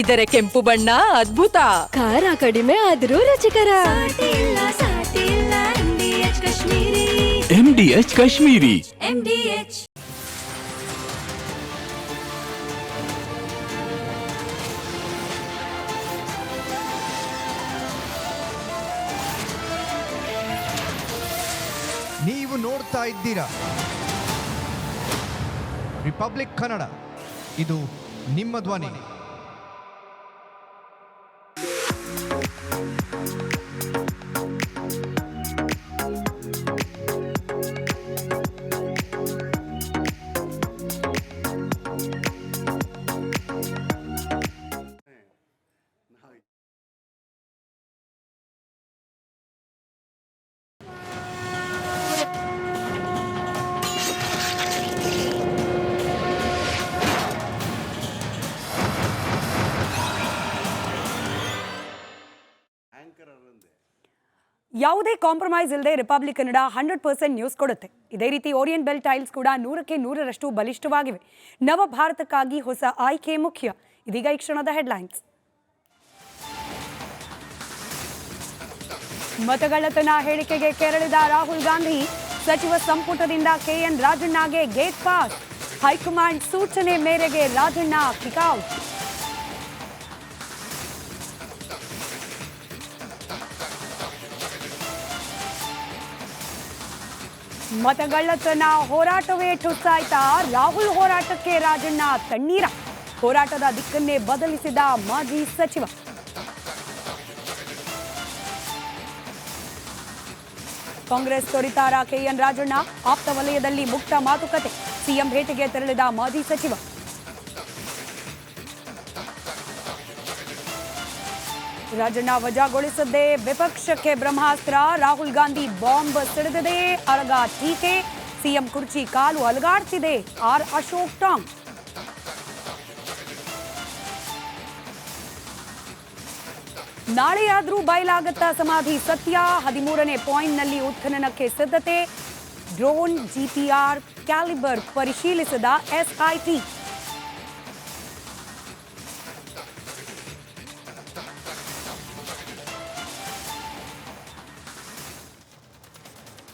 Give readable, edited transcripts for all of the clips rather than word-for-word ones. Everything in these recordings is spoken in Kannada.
ಆದರೆ ಕೆಂಪು ಬಣ್ಣ ಅದ್ಭುತ. ಖಾರ ಕಡಿಮೆ ಆದ್ರೂ ರುಚಿಕರ. MDH ಕಾಶ್ಮೀರಿ. ನೀವು ನೋಡ್ತಾ ಇದ್ದೀರಾ ರಿಪಬ್ಲಿಕ್ ಕನ್ನಡ, ಇದು ನಿಮ್ಮ ಧ್ವನಿ. ಯಾವುದೇ ಕಾಂಪ್ರಮೈಸ್ ಇಲ್ಲದೆ ರಿಪಬ್ಲಿಕ್ ಕನ್ನಡ 100% ನ್ಯೂಸ್ ಕೊಡುತ್ತೆ. ಇದೇ ರೀತಿ ಓರಿಯಂಟ್ ಬೆಲ್ ಟೈಲ್ಸ್ ಕೂಡ 100ಕ್ಕೆ 100ರಷ್ಟು ಬಲಿಷ್ಠವಾಗಿವೆ. ನವ ಭಾರತಕ್ಕಾಗಿ ಹೊಸ ಆಯ್ಕೆ ಮುಖ್ಯ. ಇದೀಗ ಈ ಕ್ಷಣದ ಹೆಡ್ಲೈನ್ಸ್. ಮತಗಳ್ಳತನ ಹೇಳಿಕೆಗೆ ಕೆರಳಿದ ರಾಹುಲ್ ಗಾಂಧಿ, ಸಚಿವ ಸಂಪುಟದಿಂದ KN ರಾಜಣ್ಣಗೆ ಗೇಟ್ ಪಾಸ್. ಹೈಕಮಾಂಡ್ ಸೂಚನೆ ಮೇರೆಗೆ ರಾಜಣ್ಣ ಕಿಕ್ಔಟ್. ಮತಗಳ್ಳತನ ಹೋರಾಟವೇ ಠುಸ್ಸಾಯ್ತಾ? ರಾಹುಲ್ ಹೋರಾಟಕ್ಕೆ ರಾಜಣ್ಣ ತಣ್ಣೀರ. ಹೋರಾಟದ ದಿಕ್ಕನ್ನೇ ಬದಲಿಸಿದ ಮಾಜಿ ಸಚಿವ. ಕಾಂಗ್ರೆಸ್ ತೊರಿತಾರ KN ರಾಜಣ್ಣ, ಆಪ್ತ ವಲಯದಲ್ಲಿ ಮುಕ್ತ ಮಾತುಕತೆ. ಸಿಎಂ ಭೇಟಿಗೆ ತೆರಳಿದ ಮಾಜಿ ಸಚಿವ. ರಾಜಣ್ಣ ವಜಾಗೊಳಿಸದೆ ವಿಪಕ್ಷಕ್ಕೆ ಬ್ರಹ್ಮಾಸ್ತ್ರ. ರಾಹುಲ್ ಗಾಂಧಿ ಬಾಂಬ್ ಸಿಡಿದಿದೆ, ಅರಗ ಟೀಕೆ. ಸಿಎಂ ಕುರ್ಚಿ ಕಾಲು ಅಲುಗಾಡ್ತಿದೆ, ಅಶೋಕ್ ಟಾಂಗ್. ನಾಳೆಯಾದ್ರೂ ಬಯಲಾಗತ್ತಾ ಸಮಾಧಿ ಸತ್ಯ? 13ನೇ ಪಾಯಿಂಟ್ನಲ್ಲಿ ಉತ್ಖನನಕ್ಕೆ ಸಿದ್ಧತೆ. ಡ್ರೋನ್, GPR, ಕ್ಯಾಲಿಬರ್ ಪರಿಶೀಲಿಸಿದ SIT.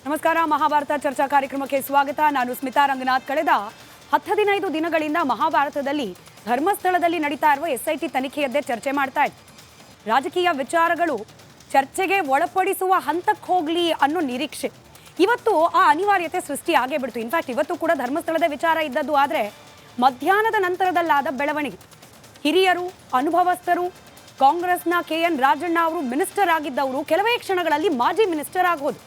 ನಮಸ್ಕಾರ, ಮಹಾಭಾರತ ಚರ್ಚಾ ಕಾರ್ಯಕ್ರಮಕ್ಕೆ ಸ್ವಾಗತ. ನಾನು ಸ್ಮಿತಾ ರಂಗನಾಥ್. ಕಳೆದ 15 ದಿನಗಳಿಂದ ಮಹಾಭಾರತದಲ್ಲಿ ಧರ್ಮಸ್ಥಳದಲ್ಲಿ ನಡೀತಾ ಇರುವ SIT ತನಿಖೆಯದ್ದೇ ಚರ್ಚೆ ಮಾಡ್ತಾ ಇತ್ತು. ರಾಜಕೀಯ ವಿಚಾರಗಳು ಚರ್ಚೆಗೆ ಒಳಪಡಿಸುವ ಹಂತಕ್ಕೆ ಹೋಗಲಿ ಅನ್ನೋ ನಿರೀಕ್ಷೆ. ಇವತ್ತು ಆ ಅನಿವಾರ್ಯತೆ ಸೃಷ್ಟಿಯಾಗೇ ಬಿಡ್ತು. ಇನ್ಫ್ಯಾಕ್ಟ್ ಇವತ್ತು ಕೂಡ ಧರ್ಮಸ್ಥಳದ ವಿಚಾರ ಇದ್ದದ್ದು. ಆದರೆ ಮಧ್ಯಾಹ್ನದ ನಂತರದಲ್ಲಾದ ಬೆಳವಣಿಗೆ, ಹಿರಿಯರು, ಅನುಭವಸ್ಥರು, ಕಾಂಗ್ರೆಸ್ನ KN ರಾಜಣ್ಣ ಅವರು ಮಿನಿಸ್ಟರ್ ಆಗಿದ್ದವರು ಕೆಲವೇ ಕ್ಷಣಗಳಲ್ಲಿ ಮಾಜಿ ಮಿನಿಸ್ಟರ್ ಆಗೋದು.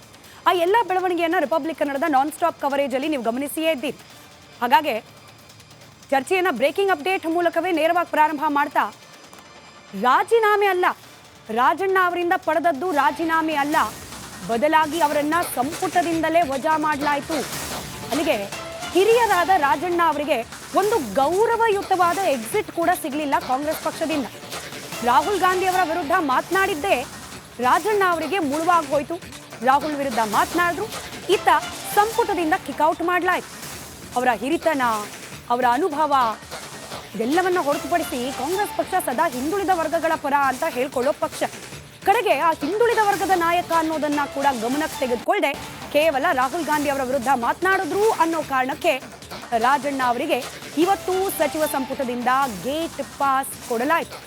ಆ ಎಲ್ಲ ಬೆಳವಣಿಗೆಯನ್ನು ರಿಪಬ್ಲಿಕ್ ಕನ್ನಡದ ನಾನ್ ಸ್ಟಾಪ್ ಕವರೇಜಲ್ಲಿ ನೀವು ಗಮನಿಸಿಯೇ ಇದ್ದೀರಿ. ಹಾಗಾಗಿ ಚರ್ಚೆಯನ್ನು ಬ್ರೇಕಿಂಗ್ ಅಪ್ಡೇಟ್ ಮೂಲಕವೇ ನೇರವಾಗಿ ಪ್ರಾರಂಭ ಮಾಡ್ತಾ, ರಾಜೀನಾಮೆ ಅಲ್ಲ, ರಾಜಣ್ಣ ಅವರಿಂದ ಪಡೆದದ್ದು ರಾಜೀನಾಮೆ ಅಲ್ಲ, ಬದಲಾಗಿ ಅವರನ್ನ ಸಂಪುಟದಿಂದಲೇ ವಜಾ ಮಾಡಲಾಯಿತು. ಅಲ್ಲಿಗೆ ಹಿರಿಯರಾದ ರಾಜಣ್ಣ ಅವರಿಗೆ ಒಂದು ಗೌರವಯುತವಾದ ಎಕ್ಸಿಟ್ ಕೂಡ ಸಿಗಲಿಲ್ಲ ಕಾಂಗ್ರೆಸ್ ಪಕ್ಷದಿಂದ. ರಾಹುಲ್ ಗಾಂಧಿ ಅವರ ವಿರುದ್ಧ ಮಾತನಾಡಿದ್ದೇ ರಾಜಣ್ಣ ಅವರಿಗೆ ಮುಳುವಾಗಿ ಹೋಯಿತು. ರಾಹುಲ್ ವಿರುದ್ಧ ಮಾತನಾಡಿದ್ರು, ಇತ್ತ ಸಂಪುಟದಿಂದ ಕಿಕ್ಔಟ್ ಮಾಡಲಾಯಿತು. ಅವರ ಹಿರಿತನ, ಅವರ ಅನುಭವ ಇದೆಲ್ಲವನ್ನ ಹೊರತುಪಡಿಸಿ ಕಾಂಗ್ರೆಸ್ ಪಕ್ಷ ಸದಾ ಹಿಂದುಳಿದ ವರ್ಗಗಳ ಪರ ಅಂತ ಹೇಳ್ಕೊಳ್ಳೋ ಪಕ್ಷ. ಕಡೆಗೆ ಆ ಹಿಂದುಳಿದ ವರ್ಗದ ನಾಯಕ ಅನ್ನೋದನ್ನ ಕೂಡ ಗಮನಕ್ಕೆ ತೆಗೆದುಕೊಳ್ಳದೆ ಕೇವಲ ರಾಹುಲ್ ಗಾಂಧಿ ಅವರ ವಿರುದ್ಧ ಮಾತನಾಡಿದ್ರು ಅನ್ನೋ ಕಾರಣಕ್ಕೆ ರಾಜಣ್ಣ ಅವರಿಗೆ ಇವತ್ತು ಸಚಿವ ಸಂಪುಟದಿಂದ ಗೇಟ್ ಪಾಸ್ ಕೊಡಲಾಯಿತು.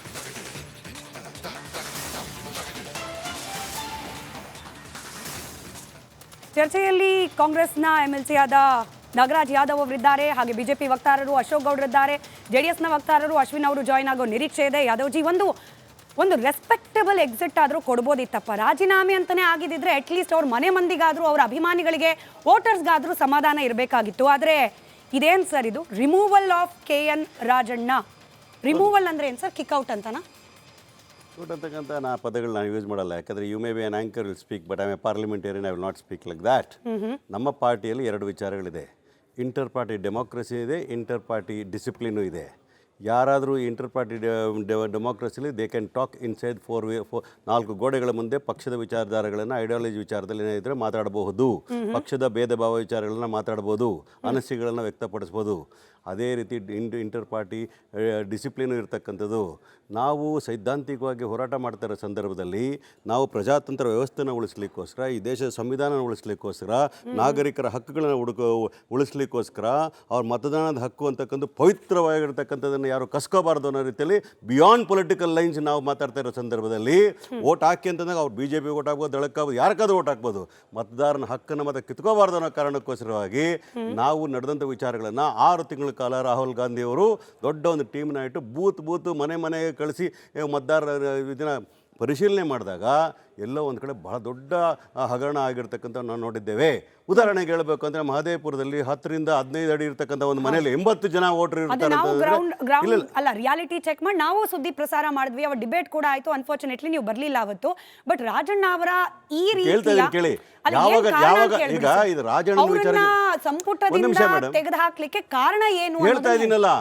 ಚರ್ಚೆಯಲ್ಲಿ ಕಾಂಗ್ರೆಸ್ನ MLC ಆದ ನಾಗರಾಜ್ ಯಾದವ್ ಅವರಿದ್ದಾರೆ, ಹಾಗೆ ಬಿಜೆಪಿ ವಕ್ತಾರರು ಅಶೋಕ್ ಗೌಡ್ರಿದ್ದಾರೆ, JDSನ ವಕ್ತಾರರು ಅಶ್ವಿನ್ ಅವರು ಜಾಯ್ನ್ ಆಗೋ ನಿರೀಕ್ಷೆ ಇದೆ. ಯಾದವ್ಜಿ, ಒಂದು ರೆಸ್ಪೆಕ್ಟಬಲ್ ಎಕ್ಸಿಟ್ ಆದರೂ ಕೊಡ್ಬೋದಿತ್ತಪ್ಪ. ರಾಜೀನಾಮೆ ಅಂತಲೇ ಆಗಿದ್ದಿದ್ರೆ ಅಟ್ಲೀಸ್ಟ್ ಅವ್ರ ಮನೆ ಮಂದಿಗಾದರೂ, ಅವ್ರ ಅಭಿಮಾನಿಗಳಿಗೆ, ವೋಟರ್ಸ್ಗಾದರೂ ಸಮಾಧಾನ ಇರಬೇಕಾಗಿತ್ತು. ಆದರೆ ಇದೇನು ಸರ್ ಇದು? Removal of KN Rajanna. Removal ಅಂದರೆ ಏನು ಸರ್? ಕಿಕ್ಔಟ್ ಅಂತನಾ? ಕಿಕ್ಔಟ್ ಅಂತಕ್ಕಂಥ ಪದಗಳು ನಾನು ಯೂಸ್ ಮಾಡಲ್ಲ. ಯಾಕಂದರೆ you may be an anchor will speak, but I a parliamentarian, I will not speak like that. ನಮ್ಮ ಪಾರ್ಟಿಯಲ್ಲಿ 2 ವಿಚಾರಗಳಿದೆ. ಇಂಟರ್ ಪಾರ್ಟಿ ಡೆಮೋಕ್ರಸಿ ಇದೆ, ಇಂಟರ್ ಪಾರ್ಟಿ ಡಿಸಿಪ್ಲಿನು ಇದೆ. ಯಾರಾದರೂ ಇಂಟರ್ ಪಾರ್ಟಿ ಡೆಮೋಕ್ರಸಿಲಿ ದೇ ಕ್ಯಾನ್ ಟಾಕ್ ಇನ್ಸೈಡ್ 4 ಗೋಡೆಗಳ ಮುಂದೆ ಪಕ್ಷದ ವಿಚಾರಧಾರೆಗಳನ್ನು, ಐಡಿಯಾಲಜಿ ವಿಚಾರದಲ್ಲಿ ಏನಾದರೆ ಮಾತಾಡಬಹುದು, ಪಕ್ಷದ ಭೇದ ಭಾವ ವಿಚಾರಗಳನ್ನು ಮಾತಾಡ್ಬೋದು, ಅನಿಸಿಕೆಗಳನ್ನು ವ್ಯಕ್ತಪಡಿಸ್ಬೋದು. ಅದೇ ರೀತಿ ಇಂಟರ್ ಪಾರ್ಟಿ ಡಿಸಿಪ್ಲಿನು ಇರ್ತಕ್ಕಂಥದ್ದು. ನಾವು ಸೈದ್ಧಾಂತಿಕವಾಗಿ ಹೋರಾಟ ಮಾಡ್ತಾ ಇರೋ ಸಂದರ್ಭದಲ್ಲಿ ನಾವು ಪ್ರಜಾತಂತ್ರ ವ್ಯವಸ್ಥೆನ ಉಳಿಸ್ಲಿಕ್ಕೋಸ್ಕರ, ಈ ದೇಶದ ಸಂವಿಧಾನ ಉಳಿಸ್ಲಿಕ್ಕೋಸ್ಕರ, ನಾಗರಿಕರ ಹಕ್ಕುಗಳನ್ನು ಉಳಿಸ್ಲಿಕ್ಕೋಸ್ಕರ, ಅವ್ರ ಮತದಾನದ ಹಕ್ಕು ಅಂತಕ್ಕಂಥ ಪವಿತ್ರವಾಗಿರ್ತಕ್ಕಂಥದ್ದನ್ನು ಯಾರು ಕಸ್ಕೋಬಾರ್ದು ಅನ್ನೋ ರೀತಿಯಲ್ಲಿ ಬಿಯಾಂಡ್ ಪೊಲಿಟಿಕಲ್ ಲೈನ್ಸ್ ನಾವು ಮಾತಾಡ್ತಾ ಇರೋ ಸಂದರ್ಭದಲ್ಲಿ ವೋಟ್ ಹಾಕಿ ಅಂತಂದಾಗ ಅವ್ರು BJP ವೋಟ್ ಹಾಕ್ಬೋದು, ದಳಕ್ಕಾಗ್ಬೋದು, ಯಾರಿಗಾದ್ರೂ ವೋಟ್ ಹಾಕ್ಬೋದು. ಮತದಾರನ ಹಕ್ಕನ್ನು ಮತ್ತೆ ಕಿತ್ಕೋಬಾರ್ದು ಅನ್ನೋ ಕಾರಣಕ್ಕೋಸ್ಕರವಾಗಿ ನಾವು ನಡೆದಂಥ ವಿಚಾರಗಳನ್ನು 6 ತಿಂಗಳ ಕಾಲ ರಾಹುಲ್ ಗಾಂಧಿ ಅವರು ದೊಡ್ಡ ಒಂದು ಟೀಮ್ನ ಇಟ್ಟು ಬೂತ್ ಮನೆಗೆ ಕಳಿಸಿ ಮತದಾರರ ಇದನ್ನ ಪರಿಶೀಲನೆ ಮಾಡಿದಾಗ ಎಲ್ಲೋ ಒಂದು ಕಡೆ ಬಹಳ ದೊಡ್ಡ ಹಗರಣ ಆಗಿರ್ತಕ್ಕಂಥ ನಾವು ನೋಡಿದ್ದೇವೆ. ಉದಾಹರಣೆಗೆ ಹೇಳಬೇಕು ಅಂದರೆ ಮಹದೇವಪುರದಲ್ಲಿ 10 ರಿಂದ 15 ಅಡಿ ಇರ್ತಕ್ಕಂಥ ಒಂದು ಮನೆಯಲ್ಲಿ 80 ಜನ ವೋಟರ್ ಇರ್ತಾರೆ. ಅಲ್ಲ, ರಿಯಾಲಿಟಿ ಚೆಕ್ ಮಾಡಿ ನಾವು ಸುದ್ದಿ ಪ್ರಸಾರ ಮಾಡಿದ್ವಿ, ಅವರ ಡಿಬೇಟ್ ಕೂಡ ಆಯ್ತು. ಅನ್ಫಾರ್ಚುನೇಟ್ಲಿ ನೀವು ಬರ್ಲಿಲ್ಲ ಅವತ್ತು. ಬಟ್ ರಾಜಣ್ಣ ಅವರ ಈ ರೀತಿ ಕೇಳಿ, ಯಾವಾಗ ಈಗ ಇದು ರಾಜಣ್ಣ ವಿಚಾರ ಸಂಪುಟದಿಂದ ತೆಗೆದು ಹಾಕ್ಲಿಕ್ಕೆ ಕಾರಣ ಏನು ಹೇಳ್ತಾ ಇದ್ದೀನಲ್ಲ,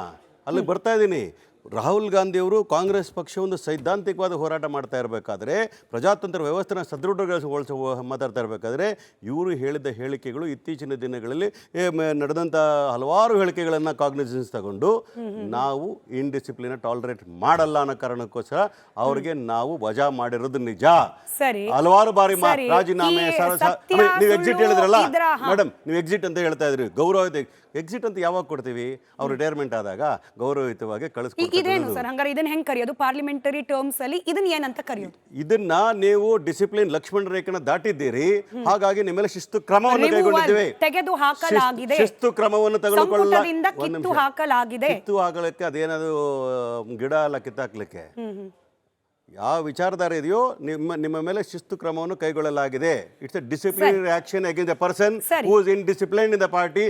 ಅಲ್ಲಿಗೆ ಬರ್ತಾ ಇದ್ದೀನಿ. ರಾಹುಲ್ ಗಾಂಧಿ ಅವರು ಕಾಂಗ್ರೆಸ್ ಪಕ್ಷ ಒಂದು ಸೈದ್ಧಾಂತಿಕವಾದ ಹೋರಾಟ ಮಾಡ್ತಾ ಇರಬೇಕಾದ್ರೆ, ಪ್ರಜಾತಂತ್ರ ವ್ಯವಸ್ಥೆನ ಸದೃಢಗೊಳಿಸಿ ಮಾತಾಡ್ತಾ ಇರಬೇಕಾದ್ರೆ, ಇವರು ಹೇಳಿದ ಹೇಳಿಕೆಗಳು ಇತ್ತೀಚಿನ ದಿನಗಳಲ್ಲಿ ನಡೆದಂಥ ಹಲವಾರು ಹೇಳಿಕೆಗಳನ್ನು ಕಾಗ್ನಿಸೆನ್ಸ್ ತಗೊಂಡು ನಾವು ಇನ್ಡಿಸಿಪ್ಲಿನ್ ಟಾಲರೇಟ್ ಮಾಡಲ್ಲ ಅನ್ನೋ ಕಾರಣಕ್ಕೋಸ್ಕರ ಅವರಿಗೆ ನಾವು ವಜಾ ಮಾಡಿರೋದು ನಿಜ. ಸರಿ, ಹಲವಾರು ಬಾರಿ ರಾಜೀನಾಮೆ ನೀವು ಎಕ್ಸಿಟ್ ಹೇಳಿದ್ರಲ್ಲ ಮೇಡಮ್, ನೀವು ಎಕ್ಸಿಟ್ ಅಂತ ಹೇಳ್ತಾ ಇದ್ರಿ. ಗೌರವ ಎಕ್ಸಿಟ್ ಅಂತ ಯಾವಾಗ ಕೊಡ್ತೀವಿ? ಅವ್ರು ರಿಟೈರ್ಮೆಂಟ್ ಆದಾಗ ಗೌರವಯುತವಾಗಿ ಕಳಿಸ್ಕೊಡ್ತೀವಿ. ಇದೇನು ಸರ್, ಹಂಗಾರೆ ಇದನ್ನ ಹೆಂಗ್ ಕರೆಯೋದು? ಪಾರ್ಲಿಮೆಂಟರಿ ಟರ್ಮ್ಸ್ ಅಲ್ಲಿ ಇದನ್ನ ಏನಂತ ಕರೆಯೋದು? ಇದನ್ನ ನೀವು ಡಿಸಿಪ್ಲಿನ್ ಲಕ್ಷ್ಮಣ ರೇಖೆನ ದಾಟಿದ್ದೀರಿ, ಹಾಗಾಗಿ ನಿಮ್ಮ ಮೇಲೆ ಶಿಸ್ತು ಕ್ರಮವನ್ನು ಕೈಗೊಂಡಿದ್ದೇವೆ. ತೆಗೆದು ಹಾಕಲಾಗಿದೆ, ಶಿಸ್ತು ಕ್ರಮವನ್ನು ತೆಗೆದುಕೊಳ್ಳಲಾಗಿದೆ. ಕಿತ್ತು ಹಾಕಲಾಗಿದೆ. ಕಿತ್ತು ಹಾಕಲಿಕ್ಕೆ ಅದೇನದು ಗಿಡ ಎಲ್ಲ ಕಿತ್ತಾಕ್ಲಿಕ್ಕೆ ಯಾವ ವಿಚಾರಧಾರೆ ಇದೆಯೋ ನಿಮ್ಮ ಮೇಲೆ ಶಿಸ್ತು ಕ್ರಮವನ್ನು ಕೈಗೊಳ್ಳಲಾಗಿದೆ. It's a disciplinary action against a person who is indisciplined in the party.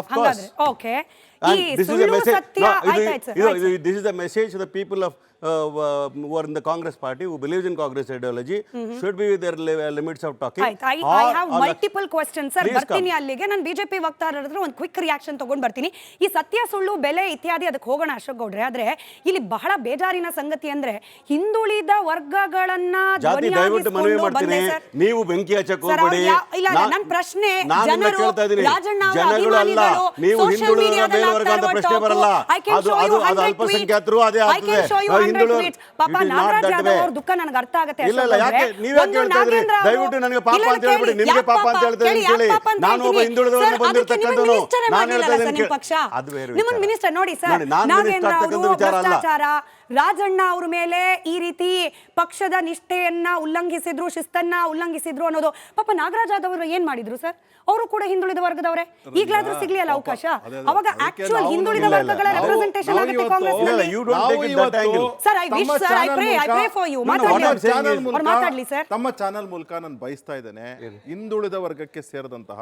Of course. Okay. And this is a message. This is the message to the people of who are in the Congress party, who believes in Congress ideology, should be with their limits of talking. I have multiple questions, sir. ಬರ್ತೀನಿ ಅಲ್ಲಿಗೆ. ನಾನು ಬಿಜೆಪಿ ವಕ್ತಾರರ ಹತ್ರ ಒಂದು ಕ್ವಿಕ್ ರಿಯಾಕ್ಷನ್ ತಗೊಂಡು ಬರ್ತೀನಿ. ಈ ಸತ್ಯ ಸುಳ್ಳು ಬೆಲೆ ಇತ್ಯಾದಿ ಅದಕ್ಕೆ ಹೋಗೋಣ ಅಶೋಕ್ ಗೌಡ್ರೆ. ಆದ್ರೆ ಇಲ್ಲಿ ಬಹಳ ಬೇಜಾರಿನ ಸಂಗತಿ ಅಂದ್ರೆ ಹಿಂದುಳಿದ ವರ್ಗಗಳನ್ನ ನೀವು ಬೆಂಕಿ ಹಚ್ಚಕ್ ಹೋಗ್ಬೇಡಿ. ನನ್ನ ಪ್ರಶ್ನೆ ಜನರು ರಾಜಣ್ಣ ಅವರ ಅಭಿಮಾನಿಗಳು ನೀವು ಹಿಂದುಳಿದ ಮೇಲ್ವರ್ಗ ಅಂತ ಪ್ರಶ್ನೆ ಬರಲ್ಲ. ಅದು ಅಲ್ಪಸಂಖ್ಯಾತರು ಅದೇ ಆಗ್ತದೆ. ಪಾಪ ನಾಗರಾಜ್ ಯಾದವ್ ಅವ್ರ ದುಃಖ ನನಗೆ ಅರ್ಥ ಆಗುತ್ತೆ. ದಯವಿಟ್ಟು ನನಗೆ ಪಾಪ ಅಂತ ಹೇಳ್ಬಿಡಿ. ನಿಮಗೆ ಪಾಪ ಅಂತ ಹೇಳ್ತಾ ಕೇಳಿ. ನಾನು ಒಬ್ಬ ಹಿಂದುಳಿದವರನ್ನು ಬಂದಿರತಕ್ಕಂಥವನು. ನಾನು ಹೇಳ್ತಾ ಇದ್ದೀನಿ ಅದು ಬೇರೆ ನಿಮ್ಮನ್ನ ಮಿನಿಸ್ಟರ್ ನೋಡಿ ಸರ್, ನಾಗೇಂದ್ರ ಅವರು ಭ್ರಷ್ಟಾಚಾರ, ರಾಜಣ್ಣ ಅವ್ರ ಮೇಲೆ ಈ ರೀತಿ ಪಕ್ಷದ ನಿಷ್ಠೆಯನ್ನ ಉಲ್ಲಂಘಿಸಿದ್ರು, ಶಿಸ್ತನ್ನ ಉಲ್ಲಂಘಿಸಿದ್ರು ಅನ್ನೋದು. ಪಾಪ ನಾಗರಾಜ್ ಯಾದವ್ ಅವರು ಏನ್ ಮಾಡಿದ್ರು ಸರ್? ಅವರು ಕೂಡ ಹಿಂದುಳಿದ ವರ್ಗದವರೇ. ಈಗಲಾದ್ರೂ ಸಿಗ್ಲಿ ಅಲ್ಲ ಅವಕಾಶ. ಅವಾಗ ಆಕ್ಚುಯಲ್ ಹಿಂದುಳಿದ ವರ್ಗಗಳ ರೆಪ್ರೆಸೆಂಟೇಷನ್ ಆಗುತ್ತೆ ಕಾಂಗ್ರೆಸ್ ನಲ್ಲಿ. Sir, I pray for you. ಮಾತಾಡ್ಲಿ ಸರ್. ತಮ್ಮ ಚಾನೆಲ್ ಮೂಲಕ ನಾನು ಬಯಸ್ತಾ ಇದ್ದೇನೆ, ಹಿಂದುಳಿದ ವರ್ಗಕ್ಕೆ ಸೇರಿದಂತಹ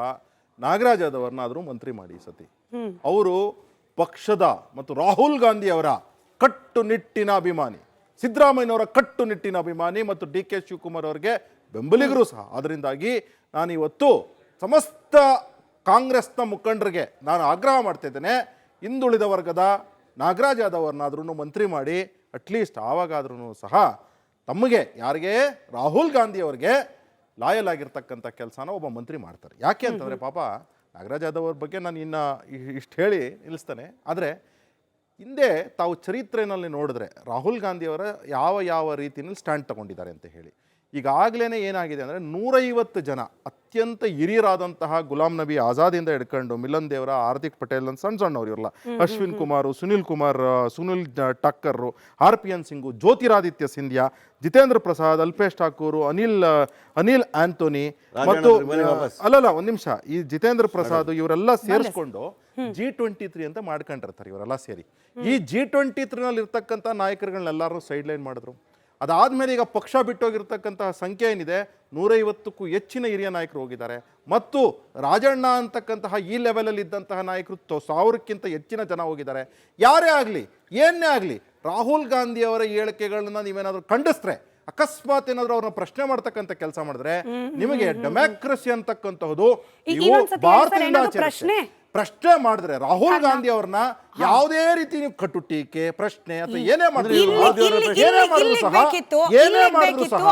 ನಾಗರಾಜ್ ಯಾದವ್ ಅವರನ್ನಾದ್ರೂ ಮಂತ್ರಿ ಮಾಡಿ ಸತಿ. ಅವರು ಪಕ್ಷದ ಮತ್ತು ರಾಹುಲ್ ಗಾಂಧಿ ಅವರ ಕಟ್ಟುನಿಟ್ಟಿನ ಅಭಿಮಾನಿ, ಸಿದ್ದರಾಮಯ್ಯನವರ ಕಟ್ಟುನಿಟ್ಟಿನ ಅಭಿಮಾನಿ ಮತ್ತು DK ಶಿವಕುಮಾರ್ ಅವರಿಗೆ ಬೆಂಬಲಿಗರು ಸಹ. ಅದರಿಂದಾಗಿ ನಾನು ಇವತ್ತು ಸಮಸ್ತ ಕಾಂಗ್ರೆಸ್ನ ಮುಖಂಡರಿಗೆ ನಾನು ಆಗ್ರಹ ಮಾಡ್ತಾ ಇದ್ದೇನೆ, ಹಿಂದುಳಿದ ವರ್ಗದ ನಾಗರಾಜ್ ಯಾದವ್ ಅವ್ರನ್ನಾದ್ರೂ ಮಂತ್ರಿ ಮಾಡಿ. ಅಟ್ಲೀಸ್ಟ್ ಆವಾಗಾದ್ರೂ ಸಹ ತಮಗೆ ಯಾರಿಗೆ ರಾಹುಲ್ ಗಾಂಧಿ ಅವರಿಗೆ ಲಾಯಲ್ ಆಗಿರ್ತಕ್ಕಂಥ ಕೆಲಸನ ಒಬ್ಬ ಮಂತ್ರಿ ಮಾಡ್ತಾರೆ. ಯಾಕೆ ಅಂತಂದರೆ ಪಾಪ ನಾಗರಾಜ್ ಯಾದವ್ ಅವ್ರ ಬಗ್ಗೆ ನಾನು ಇನ್ನು ಇಷ್ಟು ಹೇಳಿ ನಿಲ್ಲಿಸ್ತಾನೆ. ಆದರೆ ಹಿಂದೆ ತಾವು ಚರಿತ್ರೆಯಲ್ಲಿ ನೋಡಿದ್ರೆ ರಾಹುಲ್ ಗಾಂಧಿಯವರ ಯಾವ ರೀತಿಯಲ್ಲಿ ಸ್ಟ್ಯಾಂಡ್ ತಗೊಂಡಿದ್ದಾರೆ ಅಂತ ಹೇಳಿ ಈಗಾಗಲೇ ಏನಾಗಿದೆ ಅಂದರೆ 150 ಜನ ಅತ್ಯಂತ ಹಿರಿಯರಾದಂತಹ ಗುಲಾಂ ನಬಿ ಆಜಾದಿಂದ ಹಿಡ್ಕೊಂಡು ಮಿಲನ್ ದೇವರ, ಹಾರ್ದಿಕ್ ಪಟೇಲ್ ಅಂತ ಸಣ್ಣವ್ರು ಇವರಲ್ಲ, ಅಶ್ವಿನ್ ಕುಮಾರ್, ಸುನಿಲ್ ಟಕ್ಕರ್, RPN ಸಿಂಗು, ಜ್ಯೋತಿರಾದಿತ್ಯ ಸಿಂಧ್ಯಾ, ಜಿತೇಂದ್ರ ಪ್ರಸಾದ್, ಅಲ್ಪೇಶ್ ಠಾಕೂರ್, ಅನಿಲ್ ಆಂಟೋನಿ ಮತ್ತು ಒಂದ್ ನಿಮಿಷ, ಈ ಜಿತೇಂದ್ರ ಪ್ರಸಾದ್ ಇವರೆಲ್ಲ ಸೇರಿಸ್ಕೊಂಡು G23 ಅಂತ ಮಾಡ್ಕೊಂಡಿರ್ತಾರೆ ಇವರೆಲ್ಲ ಸೇರಿ. ಈ G23 ನಲ್ಲಿ ಇರ್ತಕ್ಕಂಥ ನಾಯಕರುಗಳನ್ನೆಲ್ಲರೂ ಸೈಡ್ ಲೈನ್ ಮಾಡಿದ್ರು. ಅದಾದ್ಮೇಲೆ ಈಗ ಪಕ್ಷ ಬಿಟ್ಟೋಗಿರ್ತಕ್ಕಂತಹ ಸಂಖ್ಯೆ ಏನಿದೆ 150ಕ್ಕೂ ಹೆಚ್ಚಿನ ಹಿರಿಯ ನಾಯಕರು ಹೋಗಿದ್ದಾರೆ. ಮತ್ತು ರಾಜಣ್ಣ ಅಂತಕ್ಕಂತಹ ಈ ಲೆವೆಲಲ್ಲಿ ಇದ್ದಂತಹ ನಾಯಕರು 1000ಕ್ಕಿಂತ ಹೆಚ್ಚಿನ ಜನ ಹೋಗಿದ್ದಾರೆ. ಯಾರೇ ಆಗಲಿ ಏನೇ ಆಗಲಿ ರಾಹುಲ್ ಗಾಂಧಿ ಅವರ ಹೇಳಿಕೆಗಳನ್ನ ನೀವೇನಾದ್ರೂ ಖಂಡಿಸ್ರೆ, ಅಕಸ್ಮಾತ್ ಏನಾದ್ರೂ ಅವ್ರನ್ನ ಪ್ರಶ್ನೆ ಮಾಡ್ತಕ್ಕಂಥ ಕೆಲಸ ಮಾಡಿದ್ರೆ ನಿಮಗೆ ಡೆಮಾಕ್ರಸಿ ಅಂತಕ್ಕಂತಹದ್ದು ಭಾರತದಿಂದ ಪ್ರಶ್ನೆ ಮಾಡಿದ್ರೆ ರಾಹುಲ್ ಗಾಂಧಿ ಅವ್ರನ್ನ ಯಾವುದೇ ರೀತಿ ನೀವು ಕಟು ಟೀಕೆ ಪ್ರಶ್ನೆ ಅಥವಾ ಏನೇ ಮಾಡಿದ್ರು ಸಹ